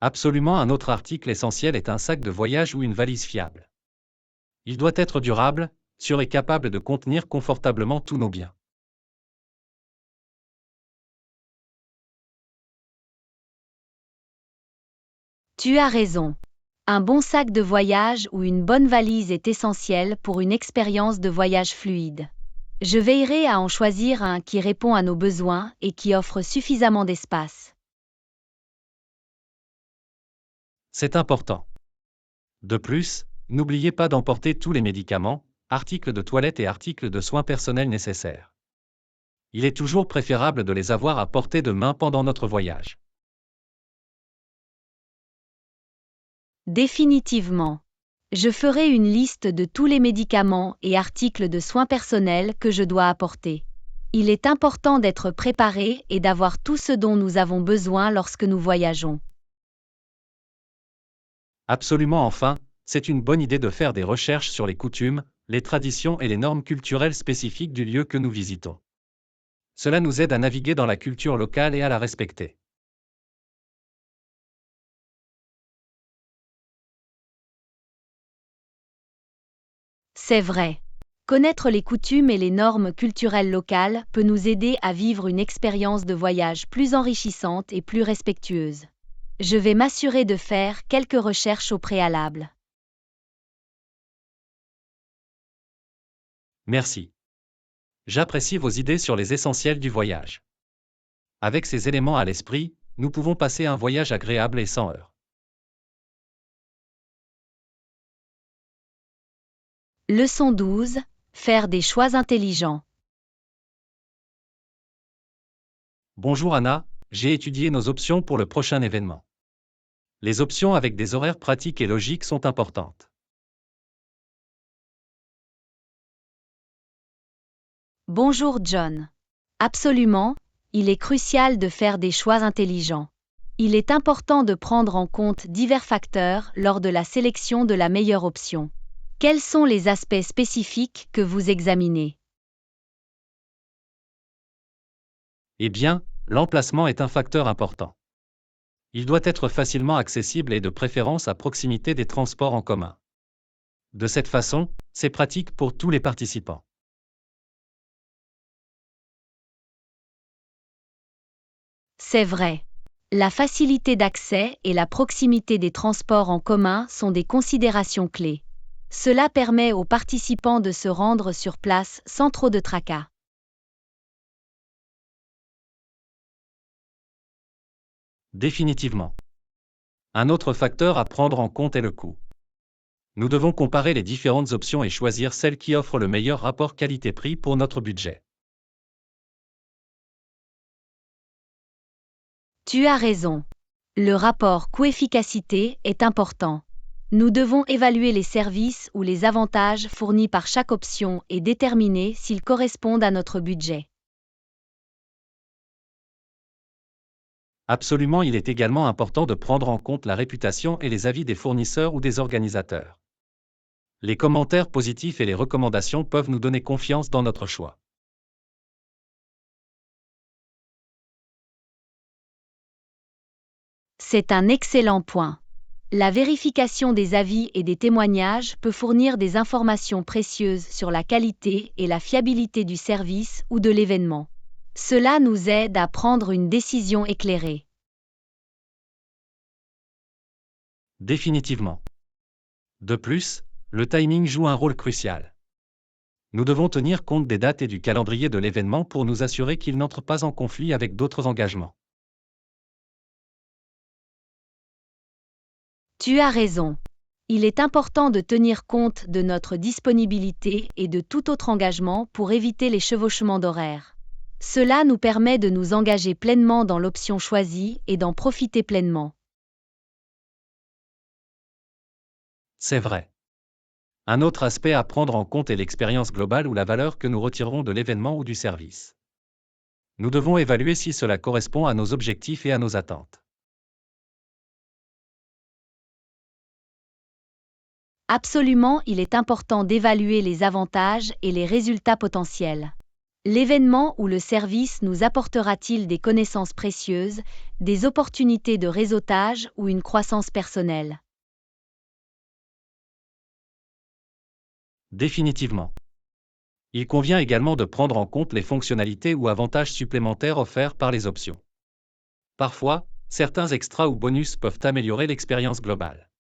Absolument, un autre article essentiel est un sac de voyage ou une valise fiable. Il doit être durable, sûr et capable de contenir confortablement tous nos biens. Tu as raison. Un bon sac de voyage ou une bonne valise est essentiel pour une expérience de voyage fluide. Je veillerai à en choisir un qui répond à nos besoins et qui offre suffisamment d'espace. C'est important. De plus, n'oubliez pas d'emporter tous les médicaments, articles de toilette et articles de soins personnels nécessaires. Il est toujours préférable de les avoir à portée de main pendant notre voyage. Définitivement. Je ferai une liste de tous les médicaments et articles de soins personnels que je dois apporter. Il est important d'être préparé et d'avoir tout ce dont nous avons besoin lorsque nous voyageons. Absolument, enfin, c'est une bonne idée de faire des recherches sur les coutumes, les traditions et les normes culturelles spécifiques du lieu que nous visitons. Cela nous aide à naviguer dans la culture locale et à la respecter. C'est vrai. Connaître les coutumes et les normes culturelles locales peut nous aider à vivre une expérience de voyage plus enrichissante et plus respectueuse. Je vais m'assurer de faire quelques recherches au préalable. Merci. J'apprécie vos idées sur les essentiels du voyage. Avec ces éléments à l'esprit, nous pouvons passer un voyage agréable et sans heurts. Leçon 12. Faire des choix intelligents. Bonjour Anna, j'ai étudié nos options pour le prochain événement. Les options avec des horaires pratiques et logiques sont importantes. Bonjour John. Absolument, il est crucial de faire des choix intelligents. Il est important de prendre en compte divers facteurs lors de la sélection de la meilleure option. Quels sont les aspects spécifiques que vous examinez? Eh bien, l'emplacement est un facteur important. Il doit être facilement accessible et de préférence à proximité des transports en commun. De cette façon, c'est pratique pour tous les participants. C'est vrai. La facilité d'accès et la proximité des transports en commun sont des considérations clés. Cela permet aux participants de se rendre sur place sans trop de tracas. Définitivement. Un autre facteur à prendre en compte est le coût. Nous devons comparer les différentes options et choisir celle qui offre le meilleur rapport qualité-prix pour notre budget. Tu as raison. Le rapport coût-efficacité est important. Nous devons évaluer les services ou les avantages fournis par chaque option et déterminer s'ils correspondent à notre budget. Absolument, il est également important de prendre en compte la réputation et les avis des fournisseurs ou des organisateurs. Les commentaires positifs et les recommandations peuvent nous donner confiance dans notre choix. C'est un excellent point. La vérification des avis et des témoignages peut fournir des informations précieuses sur la qualité et la fiabilité du service ou de l'événement. Cela nous aide à prendre une décision éclairée. Définitivement. De plus, le timing joue un rôle crucial. Nous devons tenir compte des dates et du calendrier de l'événement pour nous assurer qu'il n'entre pas en conflit avec d'autres engagements. Tu as raison. Il est important de tenir compte de notre disponibilité et de tout autre engagement pour éviter les chevauchements d'horaires. Cela nous permet de nous engager pleinement dans l'option choisie et d'en profiter pleinement. C'est vrai. Un autre aspect à prendre en compte est l'expérience globale ou la valeur que nous retirerons de l'événement ou du service. Nous devons évaluer si cela correspond à nos objectifs et à nos attentes. Absolument, il est important d'évaluer les avantages et les résultats potentiels. L'événement ou le service nous apportera-t-il des connaissances précieuses, des opportunités de réseautage ou une croissance personnelle? Définitivement. Il convient également de prendre en compte les fonctionnalités ou avantages supplémentaires offerts par les options. Parfois, certains extras ou bonus peuvent améliorer l'expérience globale.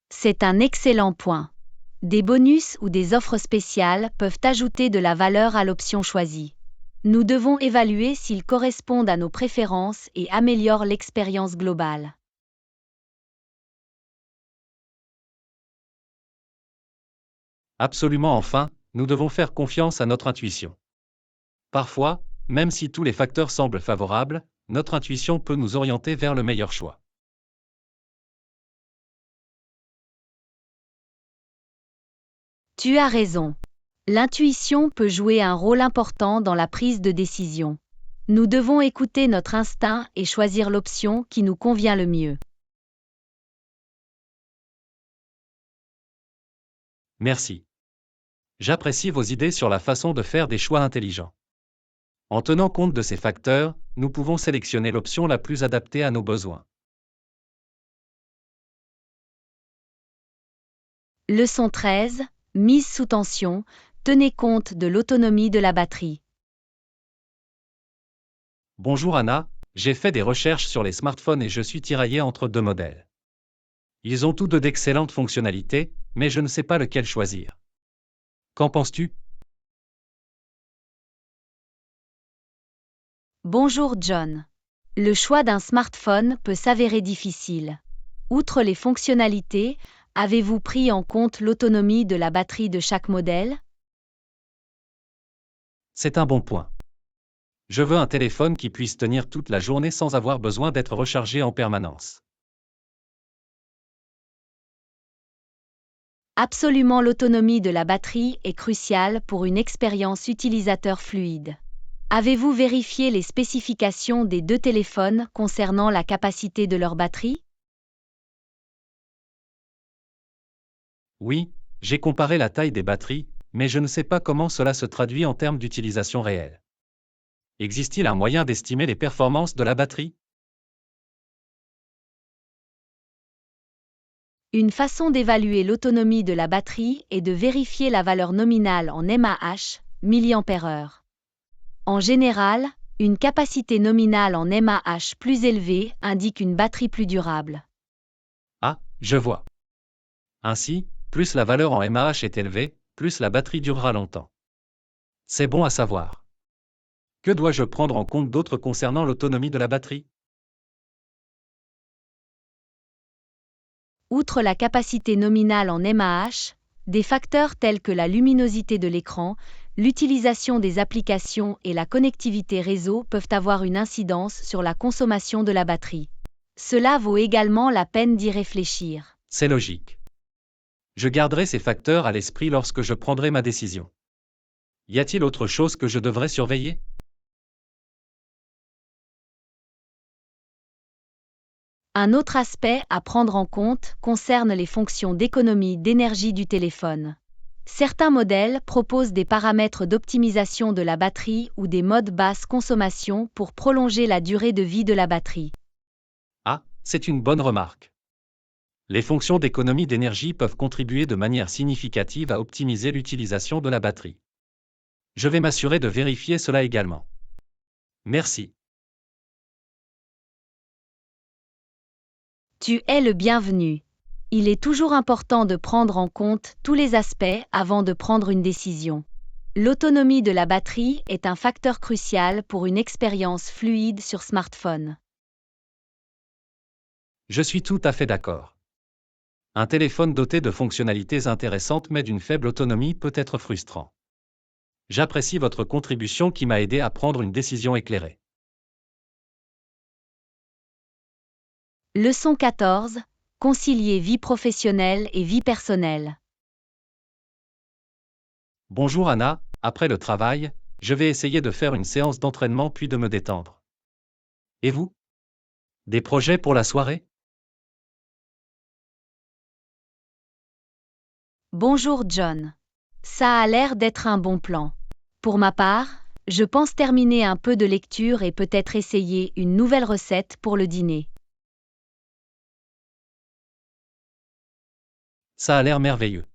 C'est un excellent point. Des bonus ou des offres spéciales peuvent ajouter de la valeur à l'option choisie. Nous devons évaluer s'ils correspondent à nos préférences et améliorent l'expérience globale. Absolument enfin, nous devons faire confiance à notre intuition. Parfois, même si tous les facteurs semblent favorables, notre intuition peut nous orienter vers le meilleur choix. Tu as raison. L'intuition peut jouer un rôle important dans la prise de décision. Nous devons écouter notre instinct et choisir l'option qui nous convient le mieux. Merci. J'apprécie vos idées sur la façon de faire des choix intelligents. En tenant compte de ces facteurs, nous pouvons sélectionner l'option la plus adaptée à nos besoins. Leçon 13. Mise sous tension. Tenez compte de l'autonomie de la batterie. Bonjour Anna, j'ai fait des recherches sur les smartphones et je suis tiraillé entre deux modèles. Ils ont tous deux d'excellentes fonctionnalités, mais je ne sais pas lequel choisir. Qu'en penses-tu? Bonjour John. Le choix d'un smartphone peut s'avérer difficile. Outre les fonctionnalités, avez-vous pris en compte l'autonomie de la batterie de chaque modèle? C'est un bon point. Je veux un téléphone qui puisse tenir toute la journée sans avoir besoin d'être rechargé en permanence. Absolument, l'autonomie de la batterie est cruciale pour une expérience utilisateur fluide. Avez-vous vérifié les spécifications des deux téléphones concernant la capacité de leur batterie? Oui, j'ai comparé la taille des batteries, mais je ne sais pas comment cela se traduit en termes d'utilisation réelle. Existe-t-il un moyen d'estimer les performances de la batterie? Une façon d'évaluer l'autonomie de la batterie est de vérifier la valeur nominale en mAh, mAh. En général, une capacité nominale en mAh plus élevée indique une batterie plus durable. Ah, je vois. Ainsi, plus la valeur en mAh est élevée, plus la batterie durera longtemps. C'est bon à savoir. Que dois-je prendre en compte d'autre concernant l'autonomie de la batterie? Outre la capacité nominale en mAh, des facteurs tels que la luminosité de l'écran, l'utilisation des applications et la connectivité réseau peuvent avoir une incidence sur la consommation de la batterie. Cela vaut également la peine d'y réfléchir. C'est logique. Je garderai ces facteurs à l'esprit lorsque je prendrai ma décision. Y a-t-il autre chose que je devrais surveiller? Un autre aspect à prendre en compte concerne les fonctions d'économie d'énergie du téléphone. Certains modèles proposent des paramètres d'optimisation de la batterie ou des modes basse consommation pour prolonger la durée de vie de la batterie. Ah, c'est une bonne remarque. Les fonctions d'économie d'énergie peuvent contribuer de manière significative à optimiser l'utilisation de la batterie. Je vais m'assurer de vérifier cela également. Merci. Tu es le bienvenu. Il est toujours important de prendre en compte tous les aspects avant de prendre une décision. L'autonomie de la batterie est un facteur crucial pour une expérience fluide sur smartphone. Je suis tout à fait d'accord. Un téléphone doté de fonctionnalités intéressantes mais d'une faible autonomie peut être frustrant. J'apprécie votre contribution qui m'a aidé à prendre une décision éclairée. Leçon 14. Concilier vie professionnelle et vie personnelle. Bonjour Anna, après le travail, je vais essayer de faire une séance d'entraînement puis de me détendre. Et vous? Des projets pour la soirée? Bonjour John. Ça a l'air d'être un bon plan. Pour ma part, je pense terminer un peu de lecture et peut-être essayer une nouvelle recette pour le dîner. Ça a l'air merveilleux.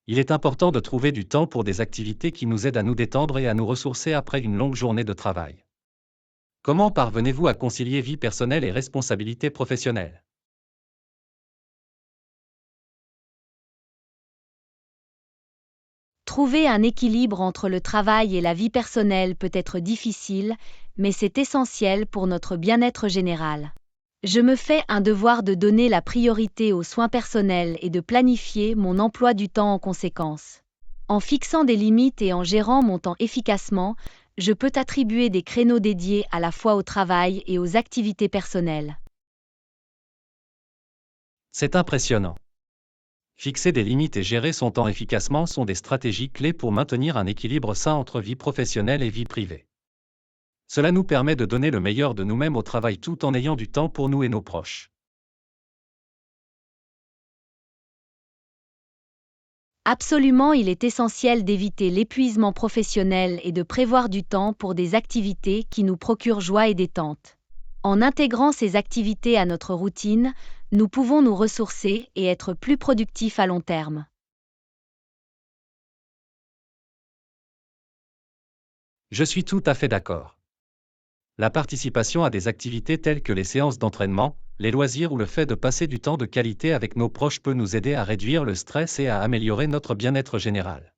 Il est important de trouver du temps pour des activités qui nous aident à nous détendre et à nous ressourcer après une longue journée de travail. Comment parvenez-vous à concilier vie personnelle et responsabilité professionnelle? Trouver un équilibre entre le travail et la vie personnelle peut être difficile, mais c'est essentiel pour notre bien-être général. Je me fais un devoir de donner la priorité aux soins personnels et de planifier mon emploi du temps en conséquence. En fixant des limites et en gérant mon temps efficacement, je peux attribuer des créneaux dédiés à la fois au travail et aux activités personnelles. C'est impressionnant. Fixer des limites et gérer son temps efficacement sont des stratégies clés pour maintenir un équilibre sain entre vie professionnelle et vie privée. Cela nous permet de donner le meilleur de nous-mêmes au travail tout en ayant du temps pour nous et nos proches. Absolument, il est essentiel d'éviter l'épuisement professionnel et de prévoir du temps pour des activités qui nous procurent joie et détente. En intégrant ces activités à notre routine, nous pouvons nous ressourcer et être plus productifs à long terme. Je suis tout à fait d'accord. La participation à des activités telles que les séances d'entraînement, les loisirs ou le fait de passer du temps de qualité avec nos proches peut nous aider à réduire le stress et à améliorer notre bien-être général.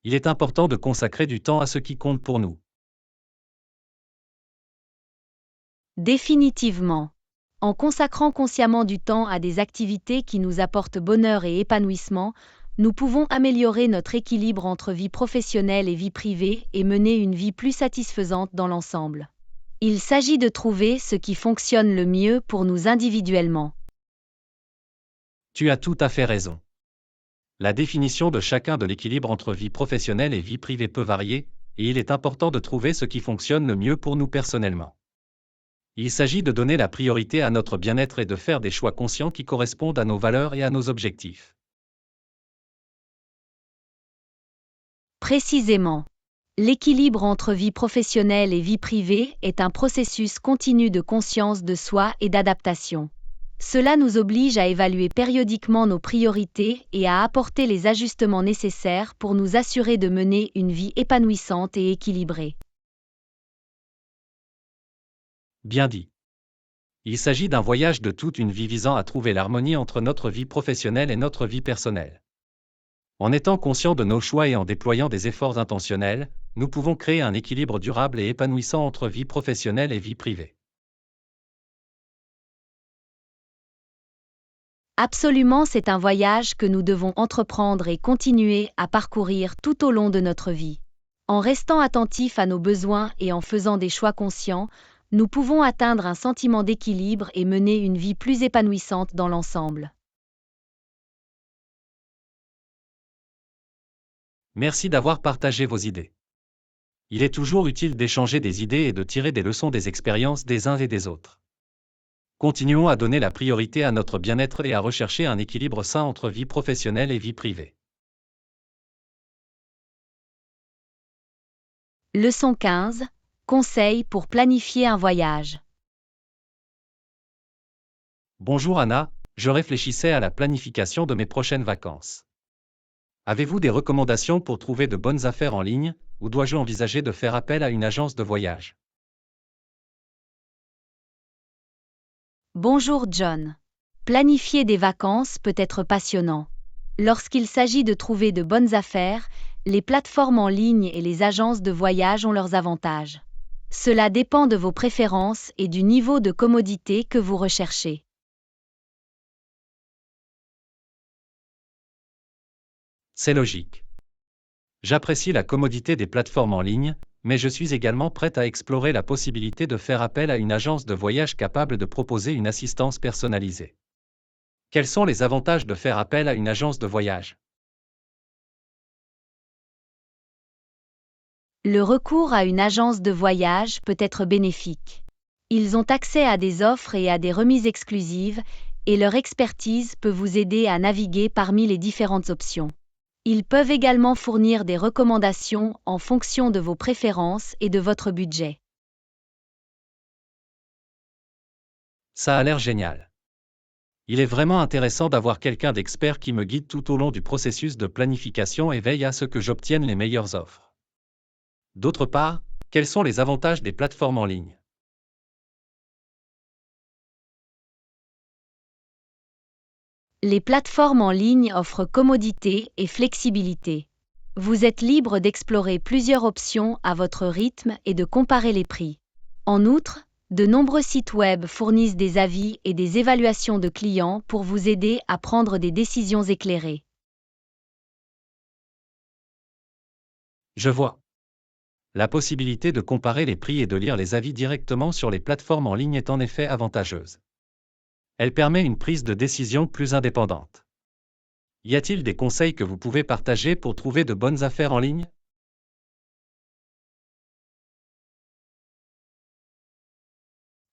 Il est important de consacrer du temps à ce qui compte pour nous. Définitivement. En consacrant consciemment du temps à des activités qui nous apportent bonheur et épanouissement, nous pouvons améliorer notre équilibre entre vie professionnelle et vie privée et mener une vie plus satisfaisante dans l'ensemble. Il s'agit de trouver ce qui fonctionne le mieux pour nous individuellement. Tu as tout à fait raison. La définition de chacun de l'équilibre entre vie professionnelle et vie privée peut varier, et il est important de trouver ce qui fonctionne le mieux pour nous personnellement. Il s'agit de donner la priorité à notre bien-être et de faire des choix conscients qui correspondent à nos valeurs et à nos objectifs. Précisément. L'équilibre entre vie professionnelle et vie privée est un processus continu de conscience de soi et d'adaptation. Cela nous oblige à évaluer périodiquement nos priorités et à apporter les ajustements nécessaires pour nous assurer de mener une vie épanouissante et équilibrée. Bien dit. Il s'agit d'un voyage de toute une vie visant à trouver l'harmonie entre notre vie professionnelle et notre vie personnelle. En étant conscients de nos choix et en déployant des efforts intentionnels, nous pouvons créer un équilibre durable et épanouissant entre vie professionnelle et vie privée. Absolument, c'est un voyage que nous devons entreprendre et continuer à parcourir tout au long de notre vie. En restant attentifs à nos besoins et en faisant des choix conscients, nous pouvons atteindre un sentiment d'équilibre et mener une vie plus épanouissante dans l'ensemble. Merci d'avoir partagé vos idées. Il est toujours utile d'échanger des idées et de tirer des leçons des expériences des uns et des autres. Continuons à donner la priorité à notre bien-être et à rechercher un équilibre sain entre vie professionnelle et vie privée. Leçon 15. Conseils pour planifier un voyage. Bonjour Anna, je réfléchissais à la planification de mes prochaines vacances. Avez-vous des recommandations pour trouver de bonnes affaires en ligne, ou dois-je envisager de faire appel à une agence de voyage? Bonjour John. Planifier des vacances peut être passionnant. Lorsqu'il s'agit de trouver de bonnes affaires, les plateformes en ligne et les agences de voyage ont leurs avantages. Cela dépend de vos préférences et du niveau de commodité que vous recherchez. C'est logique. J'apprécie la commodité des plateformes en ligne, mais je suis également prête à explorer la possibilité de faire appel à une agence de voyage capable de proposer une assistance personnalisée. Quels sont les avantages de faire appel à une agence de voyage? Le recours à une agence de voyage peut être bénéfique. Ils ont accès à des offres et à des remises exclusives, et leur expertise peut vous aider à naviguer parmi les différentes options. Ils peuvent également fournir des recommandations en fonction de vos préférences et de votre budget. Ça a l'air génial. Il est vraiment intéressant d'avoir quelqu'un d'expert qui me guide tout au long du processus de planification et veille à ce que j'obtienne les meilleures offres. D'autre part, quels sont les avantages des plateformes en ligne? Les plateformes en ligne offrent commodité et flexibilité. Vous êtes libre d'explorer plusieurs options à votre rythme et de comparer les prix. En outre, de nombreux sites web fournissent des avis et des évaluations de clients pour vous aider à prendre des décisions éclairées. Je vois. La possibilité de comparer les prix et de lire les avis directement sur les plateformes en ligne est en effet avantageuse. Elle permet une prise de décision plus indépendante. Y a-t-il des conseils que vous pouvez partager pour trouver de bonnes affaires en ligne?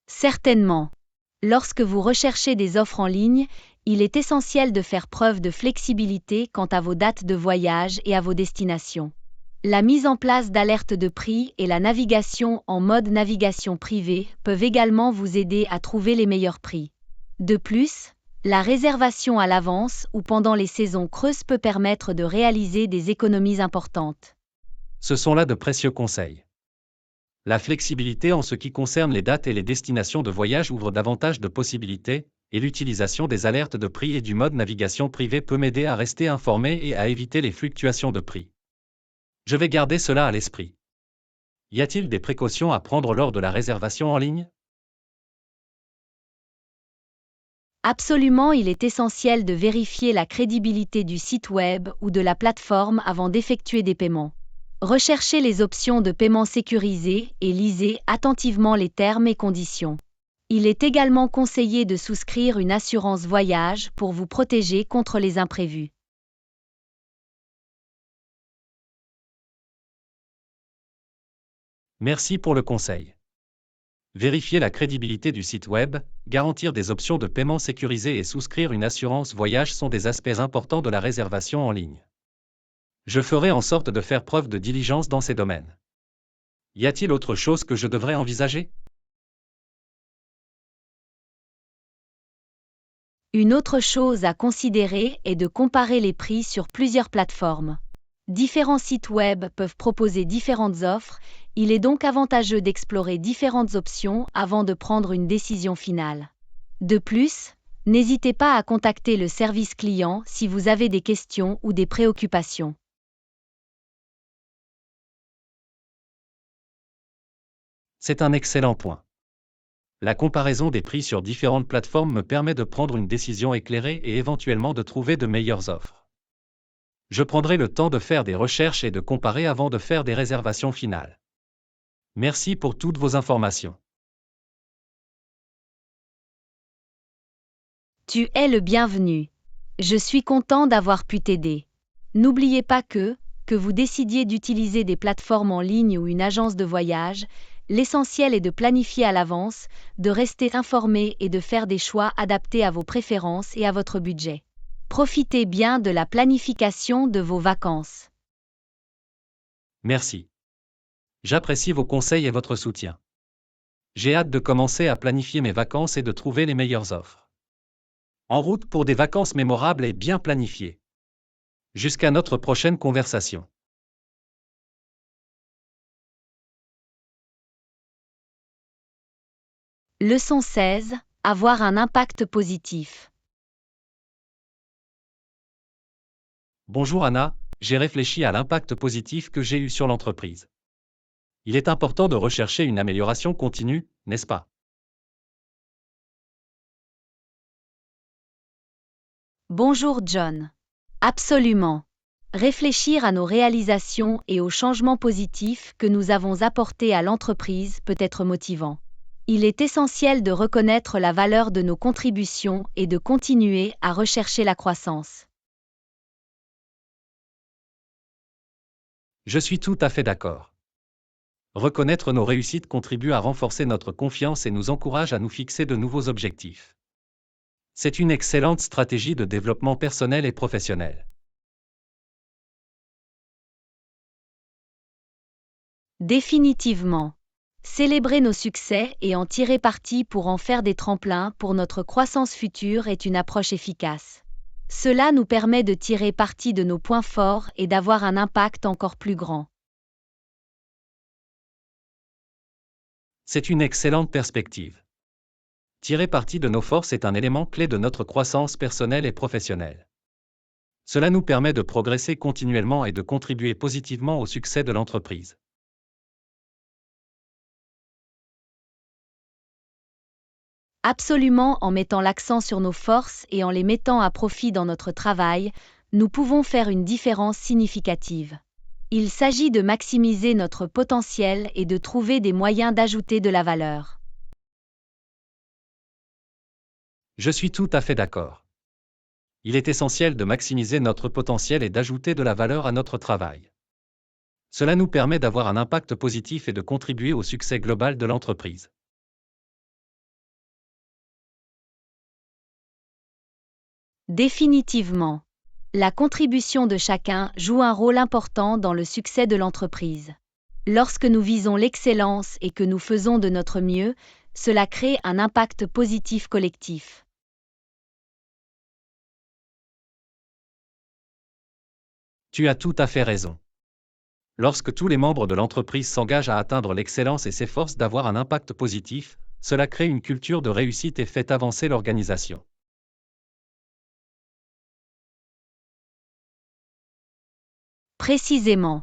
Certainement. Lorsque vous recherchez des offres en ligne, il est essentiel de faire preuve de flexibilité quant à vos dates de voyage et à vos destinations. La mise en place d'alertes de prix et la navigation en mode navigation privée peuvent également vous aider à trouver les meilleurs prix. De plus, la réservation à l'avance ou pendant les saisons creuses peut permettre de réaliser des économies importantes. Ce sont là de précieux conseils. La flexibilité en ce qui concerne les dates et les destinations de voyage ouvre davantage de possibilités, et l'utilisation des alertes de prix et du mode navigation privé peut m'aider à rester informé et à éviter les fluctuations de prix. Je vais garder cela à l'esprit. Y a-t-il des précautions à prendre lors de la réservation en ligne? Absolument, il est essentiel de vérifier la crédibilité du site web ou de la plateforme avant d'effectuer des paiements. Recherchez les options de paiement sécurisées et lisez attentivement les termes et conditions. Il est également conseillé de souscrire une assurance voyage pour vous protéger contre les imprévus. Merci pour le conseil. Vérifier la crédibilité du site web, garantir des options de paiement sécurisées et souscrire une assurance voyage sont des aspects importants de la réservation en ligne. Je ferai en sorte de faire preuve de diligence dans ces domaines. Y a-t-il autre chose que je devrais envisager? Une autre chose à considérer est de comparer les prix sur plusieurs plateformes. Différents sites web peuvent proposer différentes offres, il est donc avantageux d'explorer différentes options avant de prendre une décision finale. De plus, n'hésitez pas à contacter le service client si vous avez des questions ou des préoccupations. C'est un excellent point. La comparaison des prix sur différentes plateformes me permet de prendre une décision éclairée et éventuellement de trouver de meilleures offres. Je prendrai le temps de faire des recherches et de comparer avant de faire des réservations finales. Merci pour toutes vos informations. Tu es le bienvenu. Je suis content d'avoir pu t'aider. N'oubliez pas que vous décidiez d'utiliser des plateformes en ligne ou une agence de voyage, l'essentiel est de planifier à l'avance, de rester informé et de faire des choix adaptés à vos préférences et à votre budget. Profitez bien de la planification de vos vacances. Merci. J'apprécie vos conseils et votre soutien. J'ai hâte de commencer à planifier mes vacances et de trouver les meilleures offres. En route pour des vacances mémorables et bien planifiées. Jusqu'à notre prochaine conversation. Leçon 16. Avoir un impact positif. Bonjour Anna, j'ai réfléchi à l'impact positif que j'ai eu sur l'entreprise. Il est important de rechercher une amélioration continue, n'est-ce pas? Bonjour John. Absolument. Réfléchir à nos réalisations et aux changements positifs que nous avons apportés à l'entreprise peut être motivant. Il est essentiel de reconnaître la valeur de nos contributions et de continuer à rechercher la croissance. Je suis tout à fait d'accord. Reconnaître nos réussites contribue à renforcer notre confiance et nous encourage à nous fixer de nouveaux objectifs. C'est une excellente stratégie de développement personnel et professionnel. Définitivement. Célébrer nos succès et en tirer parti pour en faire des tremplins pour notre croissance future est une approche efficace. Cela nous permet de tirer parti de nos points forts et d'avoir un impact encore plus grand. C'est une excellente perspective. Tirer parti de nos forces est un élément clé de notre croissance personnelle et professionnelle. Cela nous permet de progresser continuellement et de contribuer positivement au succès de l'entreprise. Absolument, en mettant l'accent sur nos forces et en les mettant à profit dans notre travail, nous pouvons faire une différence significative. Il s'agit de maximiser notre potentiel et de trouver des moyens d'ajouter de la valeur. Je suis tout à fait d'accord. Il est essentiel de maximiser notre potentiel et d'ajouter de la valeur à notre travail. Cela nous permet d'avoir un impact positif et de contribuer au succès global de l'entreprise. Définitivement. La contribution de chacun joue un rôle important dans le succès de l'entreprise. Lorsque nous visons l'excellence et que nous faisons de notre mieux, cela crée un impact positif collectif. Tu as tout à fait raison. Lorsque tous les membres de l'entreprise s'engagent à atteindre l'excellence et s'efforcent d'avoir un impact positif, cela crée une culture de réussite et fait avancer l'organisation. Précisément.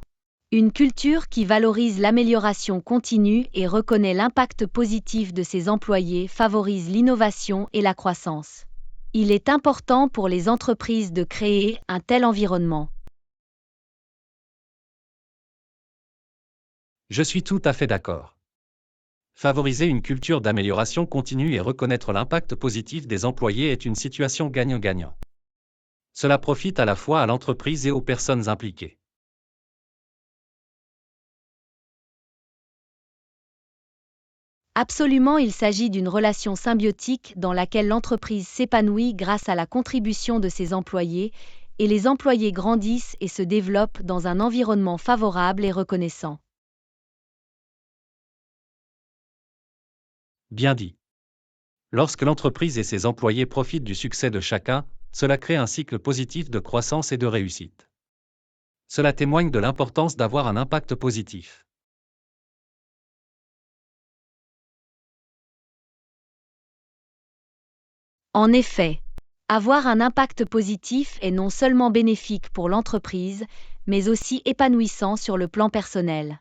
Une culture qui valorise l'amélioration continue et reconnaît l'impact positif de ses employés favorise l'innovation et la croissance. Il est important pour les entreprises de créer un tel environnement. Je suis tout à fait d'accord. Favoriser une culture d'amélioration continue et reconnaître l'impact positif des employés est une situation gagnant-gagnant. Cela profite à la fois à l'entreprise et aux personnes impliquées. Absolument, il s'agit d'une relation symbiotique dans laquelle l'entreprise s'épanouit grâce à la contribution de ses employés, et les employés grandissent et se développent dans un environnement favorable et reconnaissant. Bien dit. Lorsque l'entreprise et ses employés profitent du succès de chacun, cela crée un cycle positif de croissance et de réussite. Cela témoigne de l'importance d'avoir un impact positif. En effet, avoir un impact positif est non seulement bénéfique pour l'entreprise, mais aussi épanouissant sur le plan personnel.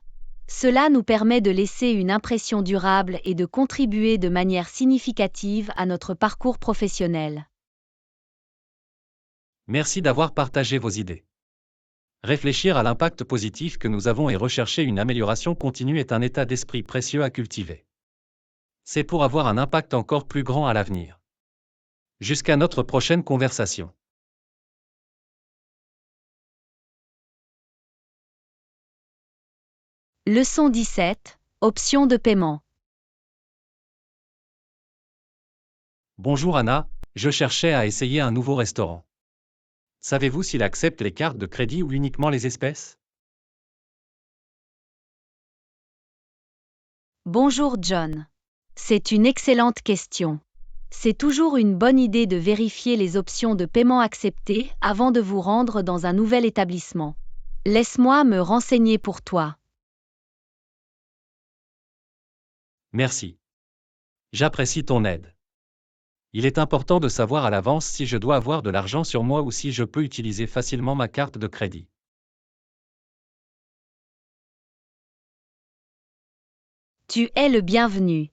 Cela nous permet de laisser une impression durable et de contribuer de manière significative à notre parcours professionnel. Merci d'avoir partagé vos idées. Réfléchir à l'impact positif que nous avons et rechercher une amélioration continue est un état d'esprit précieux à cultiver. C'est pour avoir un impact encore plus grand à l'avenir. Jusqu'à notre prochaine conversation. Leçon 17. Options de paiement. Bonjour Anna, je cherchais à essayer un nouveau restaurant. Savez-vous s'il accepte les cartes de crédit ou uniquement les espèces? Bonjour John. C'est une excellente question. C'est toujours une bonne idée de vérifier les options de paiement acceptées avant de vous rendre dans un nouvel établissement. Laisse-moi me renseigner pour toi. Merci. J'apprécie ton aide. Il est important de savoir à l'avance si je dois avoir de l'argent sur moi ou si je peux utiliser facilement ma carte de crédit. Tu es le bienvenu.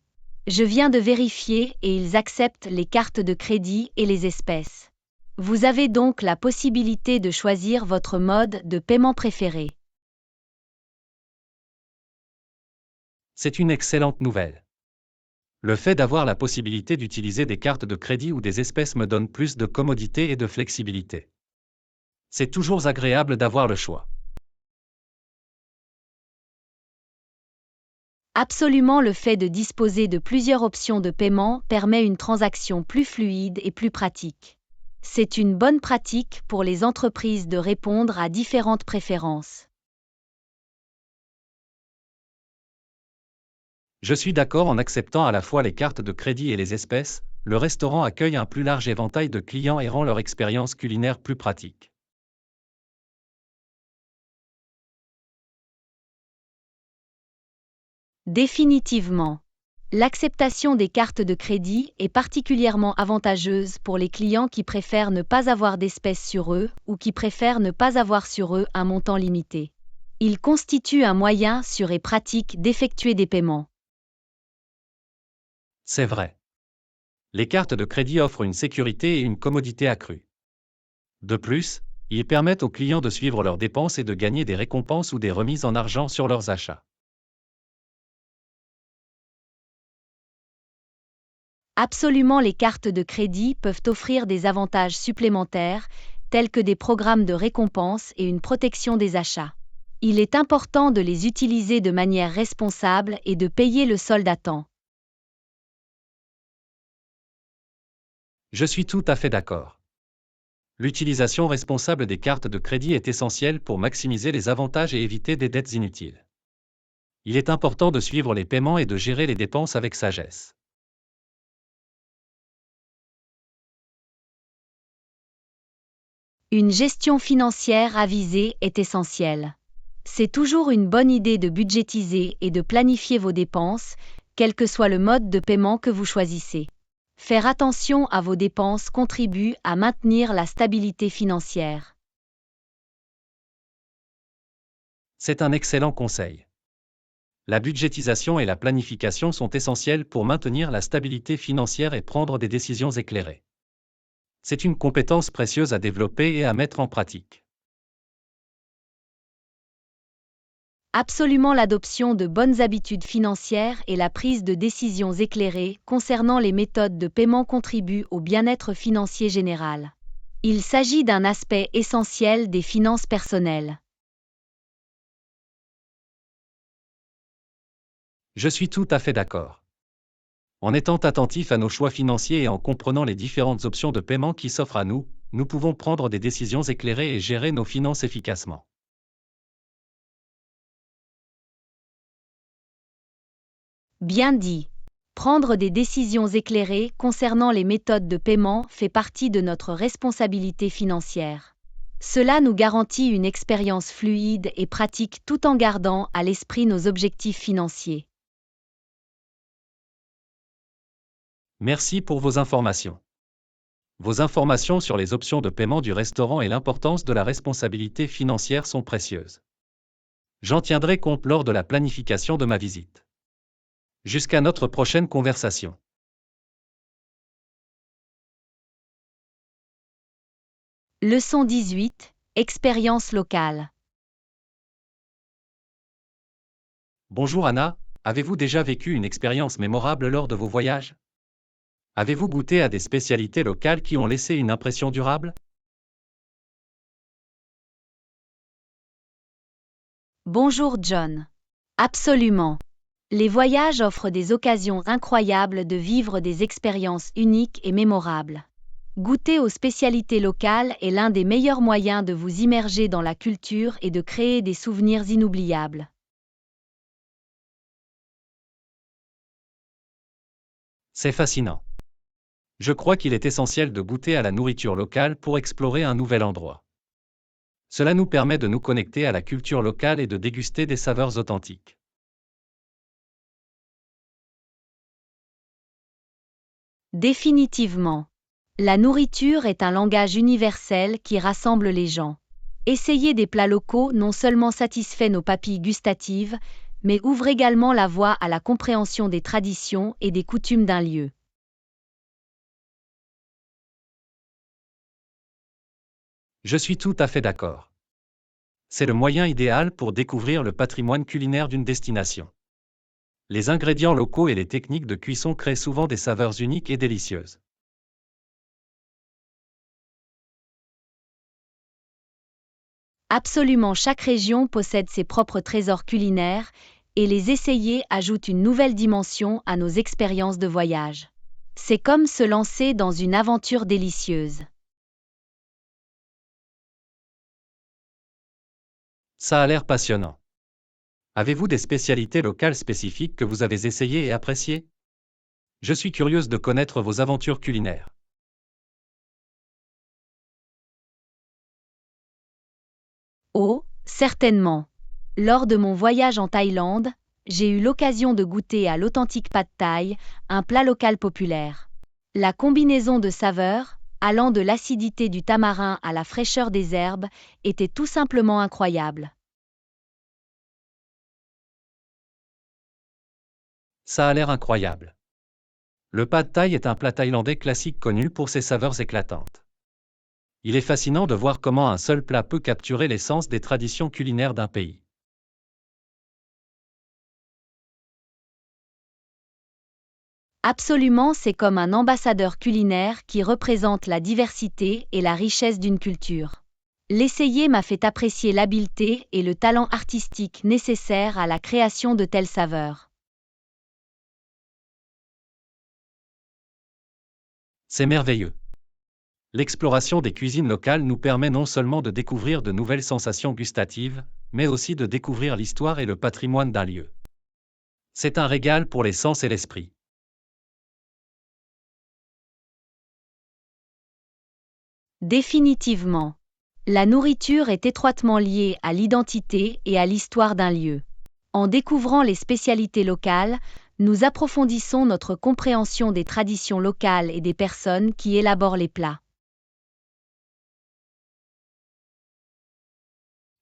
Je viens de vérifier et ils acceptent les cartes de crédit et les espèces. Vous avez donc la possibilité de choisir votre mode de paiement préféré. C'est une excellente nouvelle. Le fait d'avoir la possibilité d'utiliser des cartes de crédit ou des espèces me donne plus de commodité et de flexibilité. C'est toujours agréable d'avoir le choix. Absolument, le fait de disposer de plusieurs options de paiement permet une transaction plus fluide et plus pratique. C'est une bonne pratique pour les entreprises de répondre à différentes préférences. Je suis d'accord en acceptant à la fois les cartes de crédit et les espèces, le restaurant accueille un plus large éventail de clients et rend leur expérience culinaire plus pratique. Définitivement. L'acceptation des cartes de crédit est particulièrement avantageuse pour les clients qui préfèrent ne pas avoir d'espèces sur eux ou qui préfèrent ne pas avoir sur eux un montant limité. Il constitue un moyen sûr et pratique d'effectuer des paiements. C'est vrai. Les cartes de crédit offrent une sécurité et une commodité accrues. De plus, ils permettent aux clients de suivre leurs dépenses et de gagner des récompenses ou des remises en argent sur leurs achats. Absolument, les cartes de crédit peuvent offrir des avantages supplémentaires, tels que des programmes de récompense et une protection des achats. Il est important de les utiliser de manière responsable et de payer le solde à temps. Je suis tout à fait d'accord. L'utilisation responsable des cartes de crédit est essentielle pour maximiser les avantages et éviter des dettes inutiles. Il est important de suivre les paiements et de gérer les dépenses avec sagesse. Une gestion financière avisée est essentielle. C'est toujours une bonne idée de budgétiser et de planifier vos dépenses, quel que soit le mode de paiement que vous choisissez. Faire attention à vos dépenses contribue à maintenir la stabilité financière. C'est un excellent conseil. La budgétisation et la planification sont essentielles pour maintenir la stabilité financière et prendre des décisions éclairées. C'est une compétence précieuse à développer et à mettre en pratique. Absolument, l'adoption de bonnes habitudes financières et la prise de décisions éclairées concernant les méthodes de paiement contribuent au bien-être financier général. Il s'agit d'un aspect essentiel des finances personnelles. Je suis tout à fait d'accord. En étant attentif à nos choix financiers et en comprenant les différentes options de paiement qui s'offrent à nous, nous pouvons prendre des décisions éclairées et gérer nos finances efficacement. Bien dit. Prendre des décisions éclairées concernant les méthodes de paiement fait partie de notre responsabilité financière. Cela nous garantit une expérience fluide et pratique tout en gardant à l'esprit nos objectifs financiers. Merci pour vos informations. Vos informations sur les options de paiement du restaurant et l'importance de la responsabilité financière sont précieuses. J'en tiendrai compte lors de la planification de ma visite. Jusqu'à notre prochaine conversation. Leçon 18. Expérience locale. Bonjour Anna, avez-vous déjà vécu une expérience mémorable lors de vos voyages? Avez-vous goûté à des spécialités locales qui ont laissé une impression durable? Bonjour John. Absolument. Les voyages offrent des occasions incroyables de vivre des expériences uniques et mémorables. Goûter aux spécialités locales est l'un des meilleurs moyens de vous immerger dans la culture et de créer des souvenirs inoubliables. C'est fascinant. Je crois qu'il est essentiel de goûter à la nourriture locale pour explorer un nouvel endroit. Cela nous permet de nous connecter à la culture locale et de déguster des saveurs authentiques. Définitivement. La nourriture est un langage universel qui rassemble les gens. Essayer des plats locaux non seulement satisfait nos papilles gustatives, mais ouvre également la voie à la compréhension des traditions et des coutumes d'un lieu. Je suis tout à fait d'accord. C'est le moyen idéal pour découvrir le patrimoine culinaire d'une destination. Les ingrédients locaux et les techniques de cuisson créent souvent des saveurs uniques et délicieuses. Absolument chaque région possède ses propres trésors culinaires, et les essayer ajoute une nouvelle dimension à nos expériences de voyage. C'est comme se lancer dans une aventure délicieuse. Ça a l'air passionnant. Avez-vous des spécialités locales spécifiques que vous avez essayées et appréciées? Je suis curieuse de connaître vos aventures culinaires. Oh, certainement. Lors de mon voyage en Thaïlande, j'ai eu l'occasion de goûter à l'authentique pad thaï, un plat local populaire. La combinaison de saveurs, allant de l'acidité du tamarin à la fraîcheur des herbes, était tout simplement incroyable. Ça a l'air incroyable. Le pad thaï est un plat thaïlandais classique connu pour ses saveurs éclatantes. Il est fascinant de voir comment un seul plat peut capturer l'essence des traditions culinaires d'un pays. Absolument, c'est comme un ambassadeur culinaire qui représente la diversité et la richesse d'une culture. L'essayer m'a fait apprécier l'habileté et le talent artistique nécessaires à la création de telles saveurs. C'est merveilleux. L'exploration des cuisines locales nous permet non seulement de découvrir de nouvelles sensations gustatives, mais aussi de découvrir l'histoire et le patrimoine d'un lieu. C'est un régal pour les sens et l'esprit. Définitivement. La nourriture est étroitement liée à l'identité et à l'histoire d'un lieu. En découvrant les spécialités locales, nous approfondissons notre compréhension des traditions locales et des personnes qui élaborent les plats.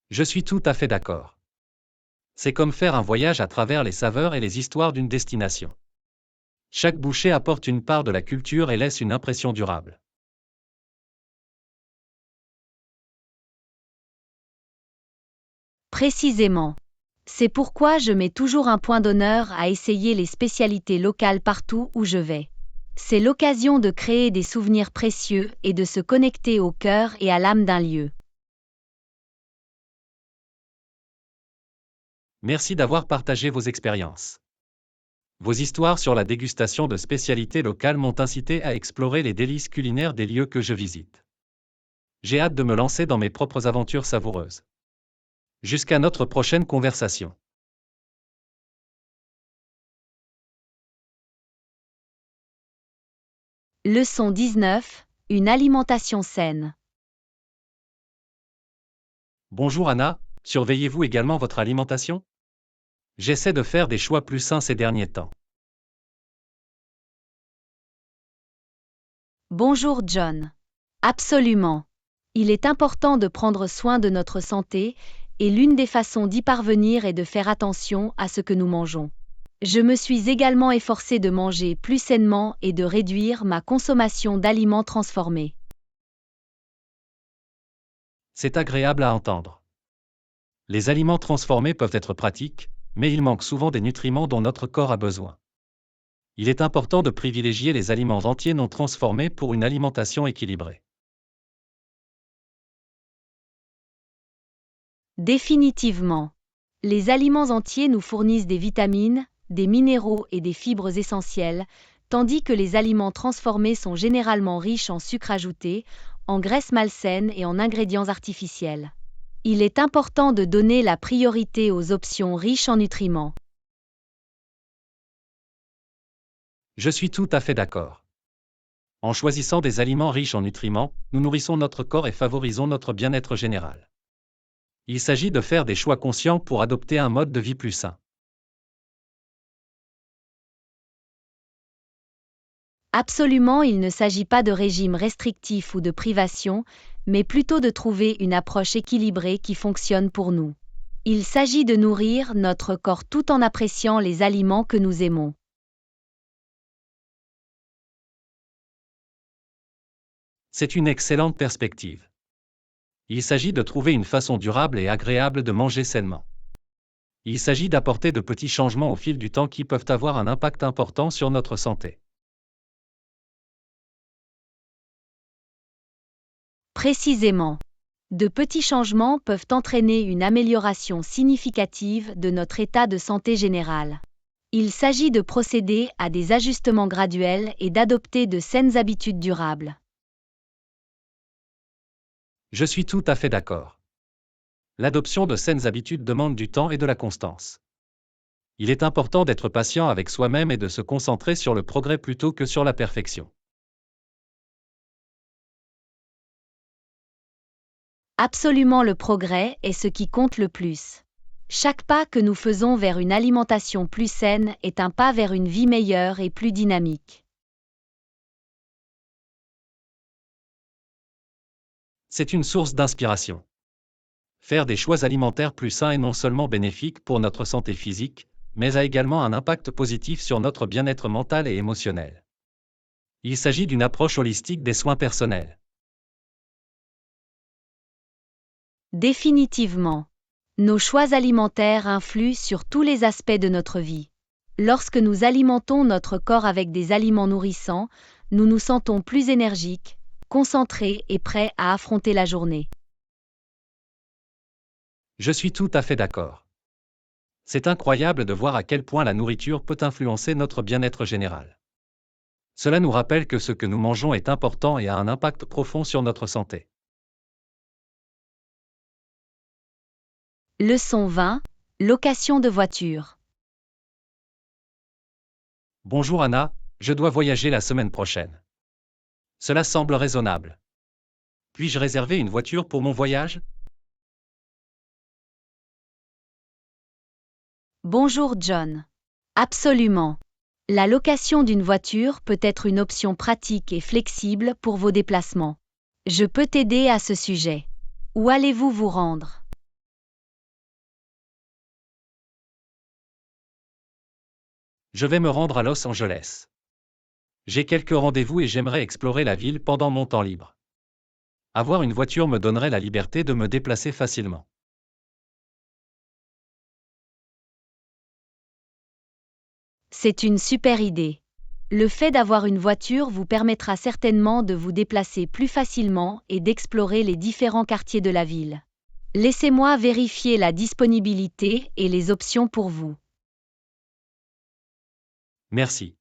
Je suis tout à fait d'accord. C'est comme faire un voyage à travers les saveurs et les histoires d'une destination. Chaque bouchée apporte une part de la culture et laisse une impression durable. Précisément. C'est pourquoi je mets toujours un point d'honneur à essayer les spécialités locales partout où je vais. C'est l'occasion de créer des souvenirs précieux et de se connecter au cœur et à l'âme d'un lieu. Merci d'avoir partagé vos expériences. Vos histoires sur la dégustation de spécialités locales m'ont incité à explorer les délices culinaires des lieux que je visite. J'ai hâte de me lancer dans mes propres aventures savoureuses. Jusqu'à notre prochaine conversation. Leçon 19. Une alimentation saine. Bonjour Anna, surveillez-vous également votre alimentation? J'essaie de faire des choix plus sains ces derniers temps. Bonjour John. Absolument. Il est important de prendre soin de notre santé, et l'une des façons d'y parvenir est de faire attention à ce que nous mangeons. Je me suis également efforcé de manger plus sainement et de réduire ma consommation d'aliments transformés. C'est agréable à entendre. Les aliments transformés peuvent être pratiques, mais il manque souvent des nutriments dont notre corps a besoin. Il est important de privilégier les aliments entiers non transformés pour une alimentation équilibrée. Définitivement. Les aliments entiers nous fournissent des vitamines, des minéraux et des fibres essentielles, tandis que les aliments transformés sont généralement riches en sucre ajouté, en graisses malsaines et en ingrédients artificiels. Il est important de donner la priorité aux options riches en nutriments. Je suis tout à fait d'accord. En choisissant des aliments riches en nutriments, nous nourrissons notre corps et favorisons notre bien-être général. Il s'agit de faire des choix conscients pour adopter un mode de vie plus sain. Absolument, il ne s'agit pas de régime restrictif ou de privation, mais plutôt de trouver une approche équilibrée qui fonctionne pour nous. Il s'agit de nourrir notre corps tout en appréciant les aliments que nous aimons. C'est une excellente perspective. Il s'agit de trouver une façon durable et agréable de manger sainement. Il s'agit d'apporter de petits changements au fil du temps qui peuvent avoir un impact important sur notre santé. Précisément. De petits changements peuvent entraîner une amélioration significative de notre état de santé général. Il s'agit de procéder à des ajustements graduels et d'adopter de saines habitudes durables. Je suis tout à fait d'accord. L'adoption de saines habitudes demande du temps et de la constance. Il est important d'être patient avec soi-même et de se concentrer sur le progrès plutôt que sur la perfection. Absolument, le progrès est ce qui compte le plus. Chaque pas que nous faisons vers une alimentation plus saine est un pas vers une vie meilleure et plus dynamique. C'est une source d'inspiration. Faire des choix alimentaires plus sains est non seulement bénéfique pour notre santé physique, mais a également un impact positif sur notre bien-être mental et émotionnel. Il s'agit d'une approche holistique des soins personnels. Définitivement. Nos choix alimentaires influent sur tous les aspects de notre vie. Lorsque nous alimentons notre corps avec des aliments nourrissants, nous nous sentons plus énergiques, concentrés et prêts à affronter la journée. Je suis tout à fait d'accord. C'est incroyable de voir à quel point la nourriture peut influencer notre bien-être général. Cela nous rappelle que ce que nous mangeons est important et a un impact profond sur notre santé. Leçon 20. Location de voiture. Bonjour Anna, je dois voyager la semaine prochaine. Cela semble raisonnable. Puis-je réserver une voiture pour mon voyage? Bonjour John. Absolument. La location d'une voiture peut être une option pratique et flexible pour vos déplacements. Je peux t'aider à ce sujet. Où allez-vous vous rendre? Je vais me rendre à Los Angeles. J'ai quelques rendez-vous et j'aimerais explorer la ville pendant mon temps libre. Avoir une voiture me donnerait la liberté de me déplacer facilement. C'est une super idée. Le fait d'avoir une voiture vous permettra certainement de vous déplacer plus facilement et d'explorer les différents quartiers de la ville. Laissez-moi vérifier la disponibilité et les options pour vous. Merci.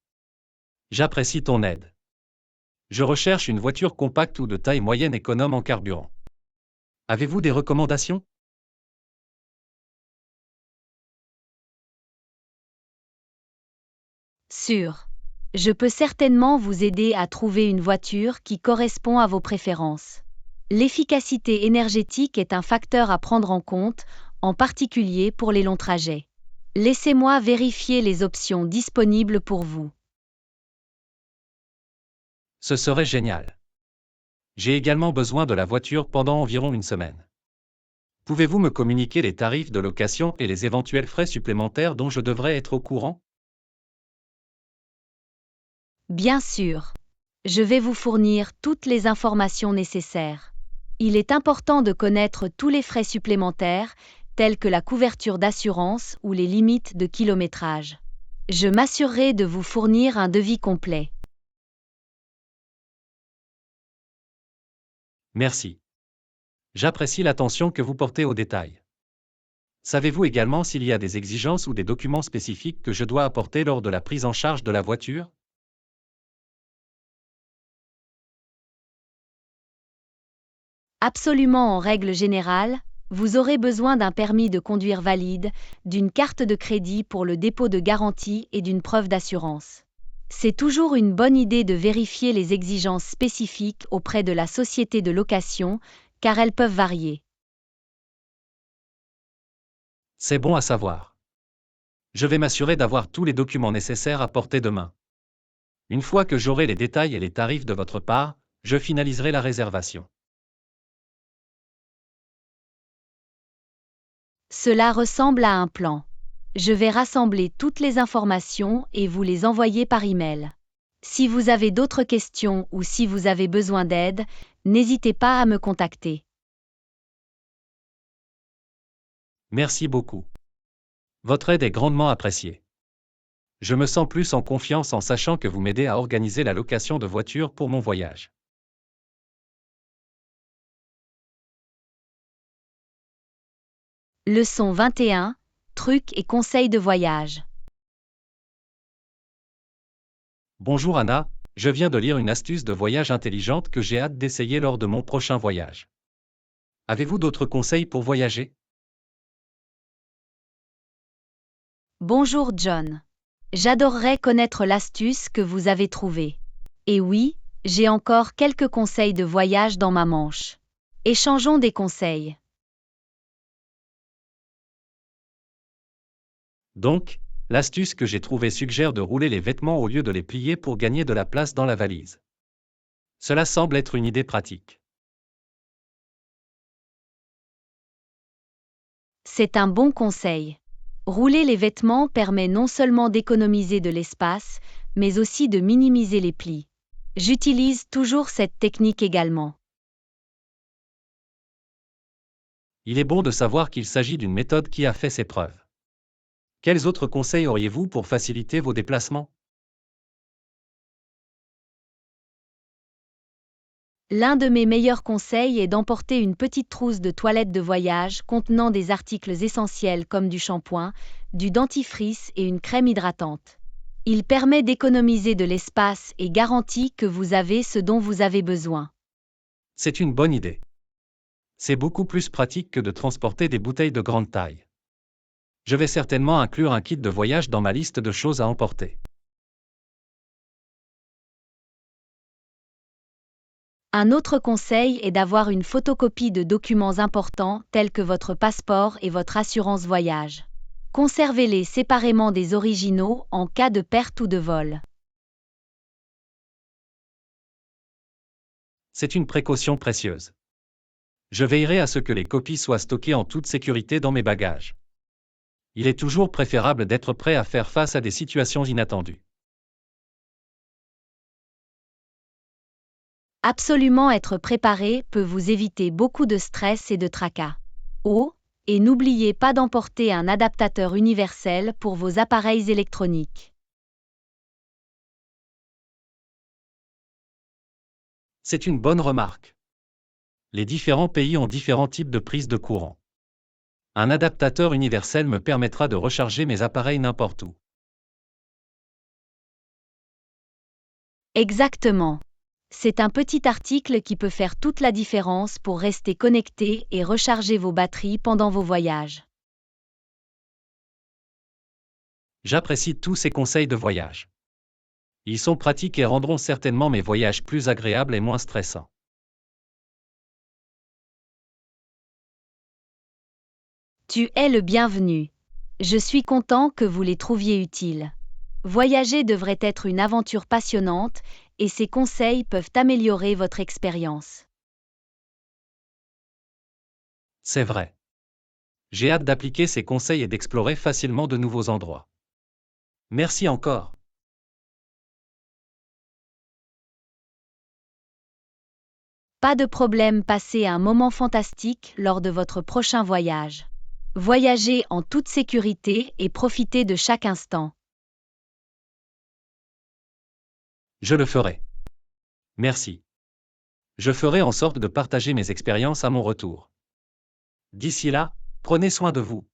J'apprécie ton aide. Je recherche une voiture compacte ou de taille moyenne économe en carburant. Avez-vous des recommandations? Sûr. Je peux certainement vous aider à trouver une voiture qui correspond à vos préférences. L'efficacité énergétique est un facteur à prendre en compte, en particulier pour les longs trajets. Laissez-moi vérifier les options disponibles pour vous. Ce serait génial. J'ai également besoin de la voiture pendant environ une semaine. Pouvez-vous me communiquer les tarifs de location et les éventuels frais supplémentaires dont je devrais être au courant? Bien sûr. Je vais vous fournir toutes les informations nécessaires. Il est important de connaître tous les frais supplémentaires, tels que la couverture d'assurance ou les limites de kilométrage. Je m'assurerai de vous fournir un devis complet. Merci. J'apprécie l'attention que vous portez aux détails. Savez-vous également s'il y a des exigences ou des documents spécifiques que je dois apporter lors de la prise en charge de la voiture? Absolument, en règle générale, vous aurez besoin d'un permis de conduire valide, d'une carte de crédit pour le dépôt de garantie et d'une preuve d'assurance. C'est toujours une bonne idée de vérifier les exigences spécifiques auprès de la société de location, car elles peuvent varier. C'est bon à savoir. Je vais m'assurer d'avoir tous les documents nécessaires à portée de main. Une fois que j'aurai les détails et les tarifs de votre part, je finaliserai la réservation. Cela ressemble à un plan. Je vais rassembler toutes les informations et vous les envoyer par email. Si vous avez d'autres questions ou si vous avez besoin d'aide, n'hésitez pas à me contacter. Merci beaucoup. Votre aide est grandement appréciée. Je me sens plus en confiance en sachant que vous m'aidez à organiser la location de voitures pour mon voyage. Leçon 21. Trucs et conseils de voyage. Bonjour Anna, je viens de lire une astuce de voyage intelligente que j'ai hâte d'essayer lors de mon prochain voyage. Avez-vous d'autres conseils pour voyager? Bonjour John. J'adorerais connaître l'astuce que vous avez trouvée. Et oui, j'ai encore quelques conseils de voyage dans ma manche. Échangeons des conseils. Donc, l'astuce que j'ai trouvée suggère de rouler les vêtements au lieu de les plier pour gagner de la place dans la valise. Cela semble être une idée pratique. C'est un bon conseil. Rouler les vêtements permet non seulement d'économiser de l'espace, mais aussi de minimiser les plis. J'utilise toujours cette technique également. Il est bon de savoir qu'il s'agit d'une méthode qui a fait ses preuves. Quels autres conseils auriez-vous pour faciliter vos déplacements? L'un de mes meilleurs conseils est d'emporter une petite trousse de toilette de voyage contenant des articles essentiels comme du shampoing, du dentifrice et une crème hydratante. Il permet d'économiser de l'espace et garantit que vous avez ce dont vous avez besoin. C'est une bonne idée. C'est beaucoup plus pratique que de transporter des bouteilles de grande taille. Je vais certainement inclure un kit de voyage dans ma liste de choses à emporter. Un autre conseil est d'avoir une photocopie de documents importants tels que votre passeport et votre assurance voyage. Conservez-les séparément des originaux en cas de perte ou de vol. C'est une précaution précieuse. Je veillerai à ce que les copies soient stockées en toute sécurité dans mes bagages. Il est toujours préférable d'être prêt à faire face à des situations inattendues. Absolument être préparé peut vous éviter beaucoup de stress et de tracas. Oh, et n'oubliez pas d'emporter un adaptateur universel pour vos appareils électroniques. C'est une bonne remarque. Les différents pays ont différents types de prises de courant. Un adaptateur universel me permettra de recharger mes appareils n'importe où. Exactement. C'est un petit article qui peut faire toute la différence pour rester connecté et recharger vos batteries pendant vos voyages. J'apprécie tous ces conseils de voyage. Ils sont pratiques et rendront certainement mes voyages plus agréables et moins stressants. Tu es le bienvenu. Je suis content que vous les trouviez utiles. Voyager devrait être une aventure passionnante et ces conseils peuvent améliorer votre expérience. C'est vrai. J'ai hâte d'appliquer ces conseils et d'explorer facilement de nouveaux endroits. Merci encore. Pas de problème, passez un moment fantastique lors de votre prochain voyage. Voyagez en toute sécurité et profitez de chaque instant. Je le ferai. Merci. Je ferai en sorte de partager mes expériences à mon retour. D'ici là, prenez soin de vous.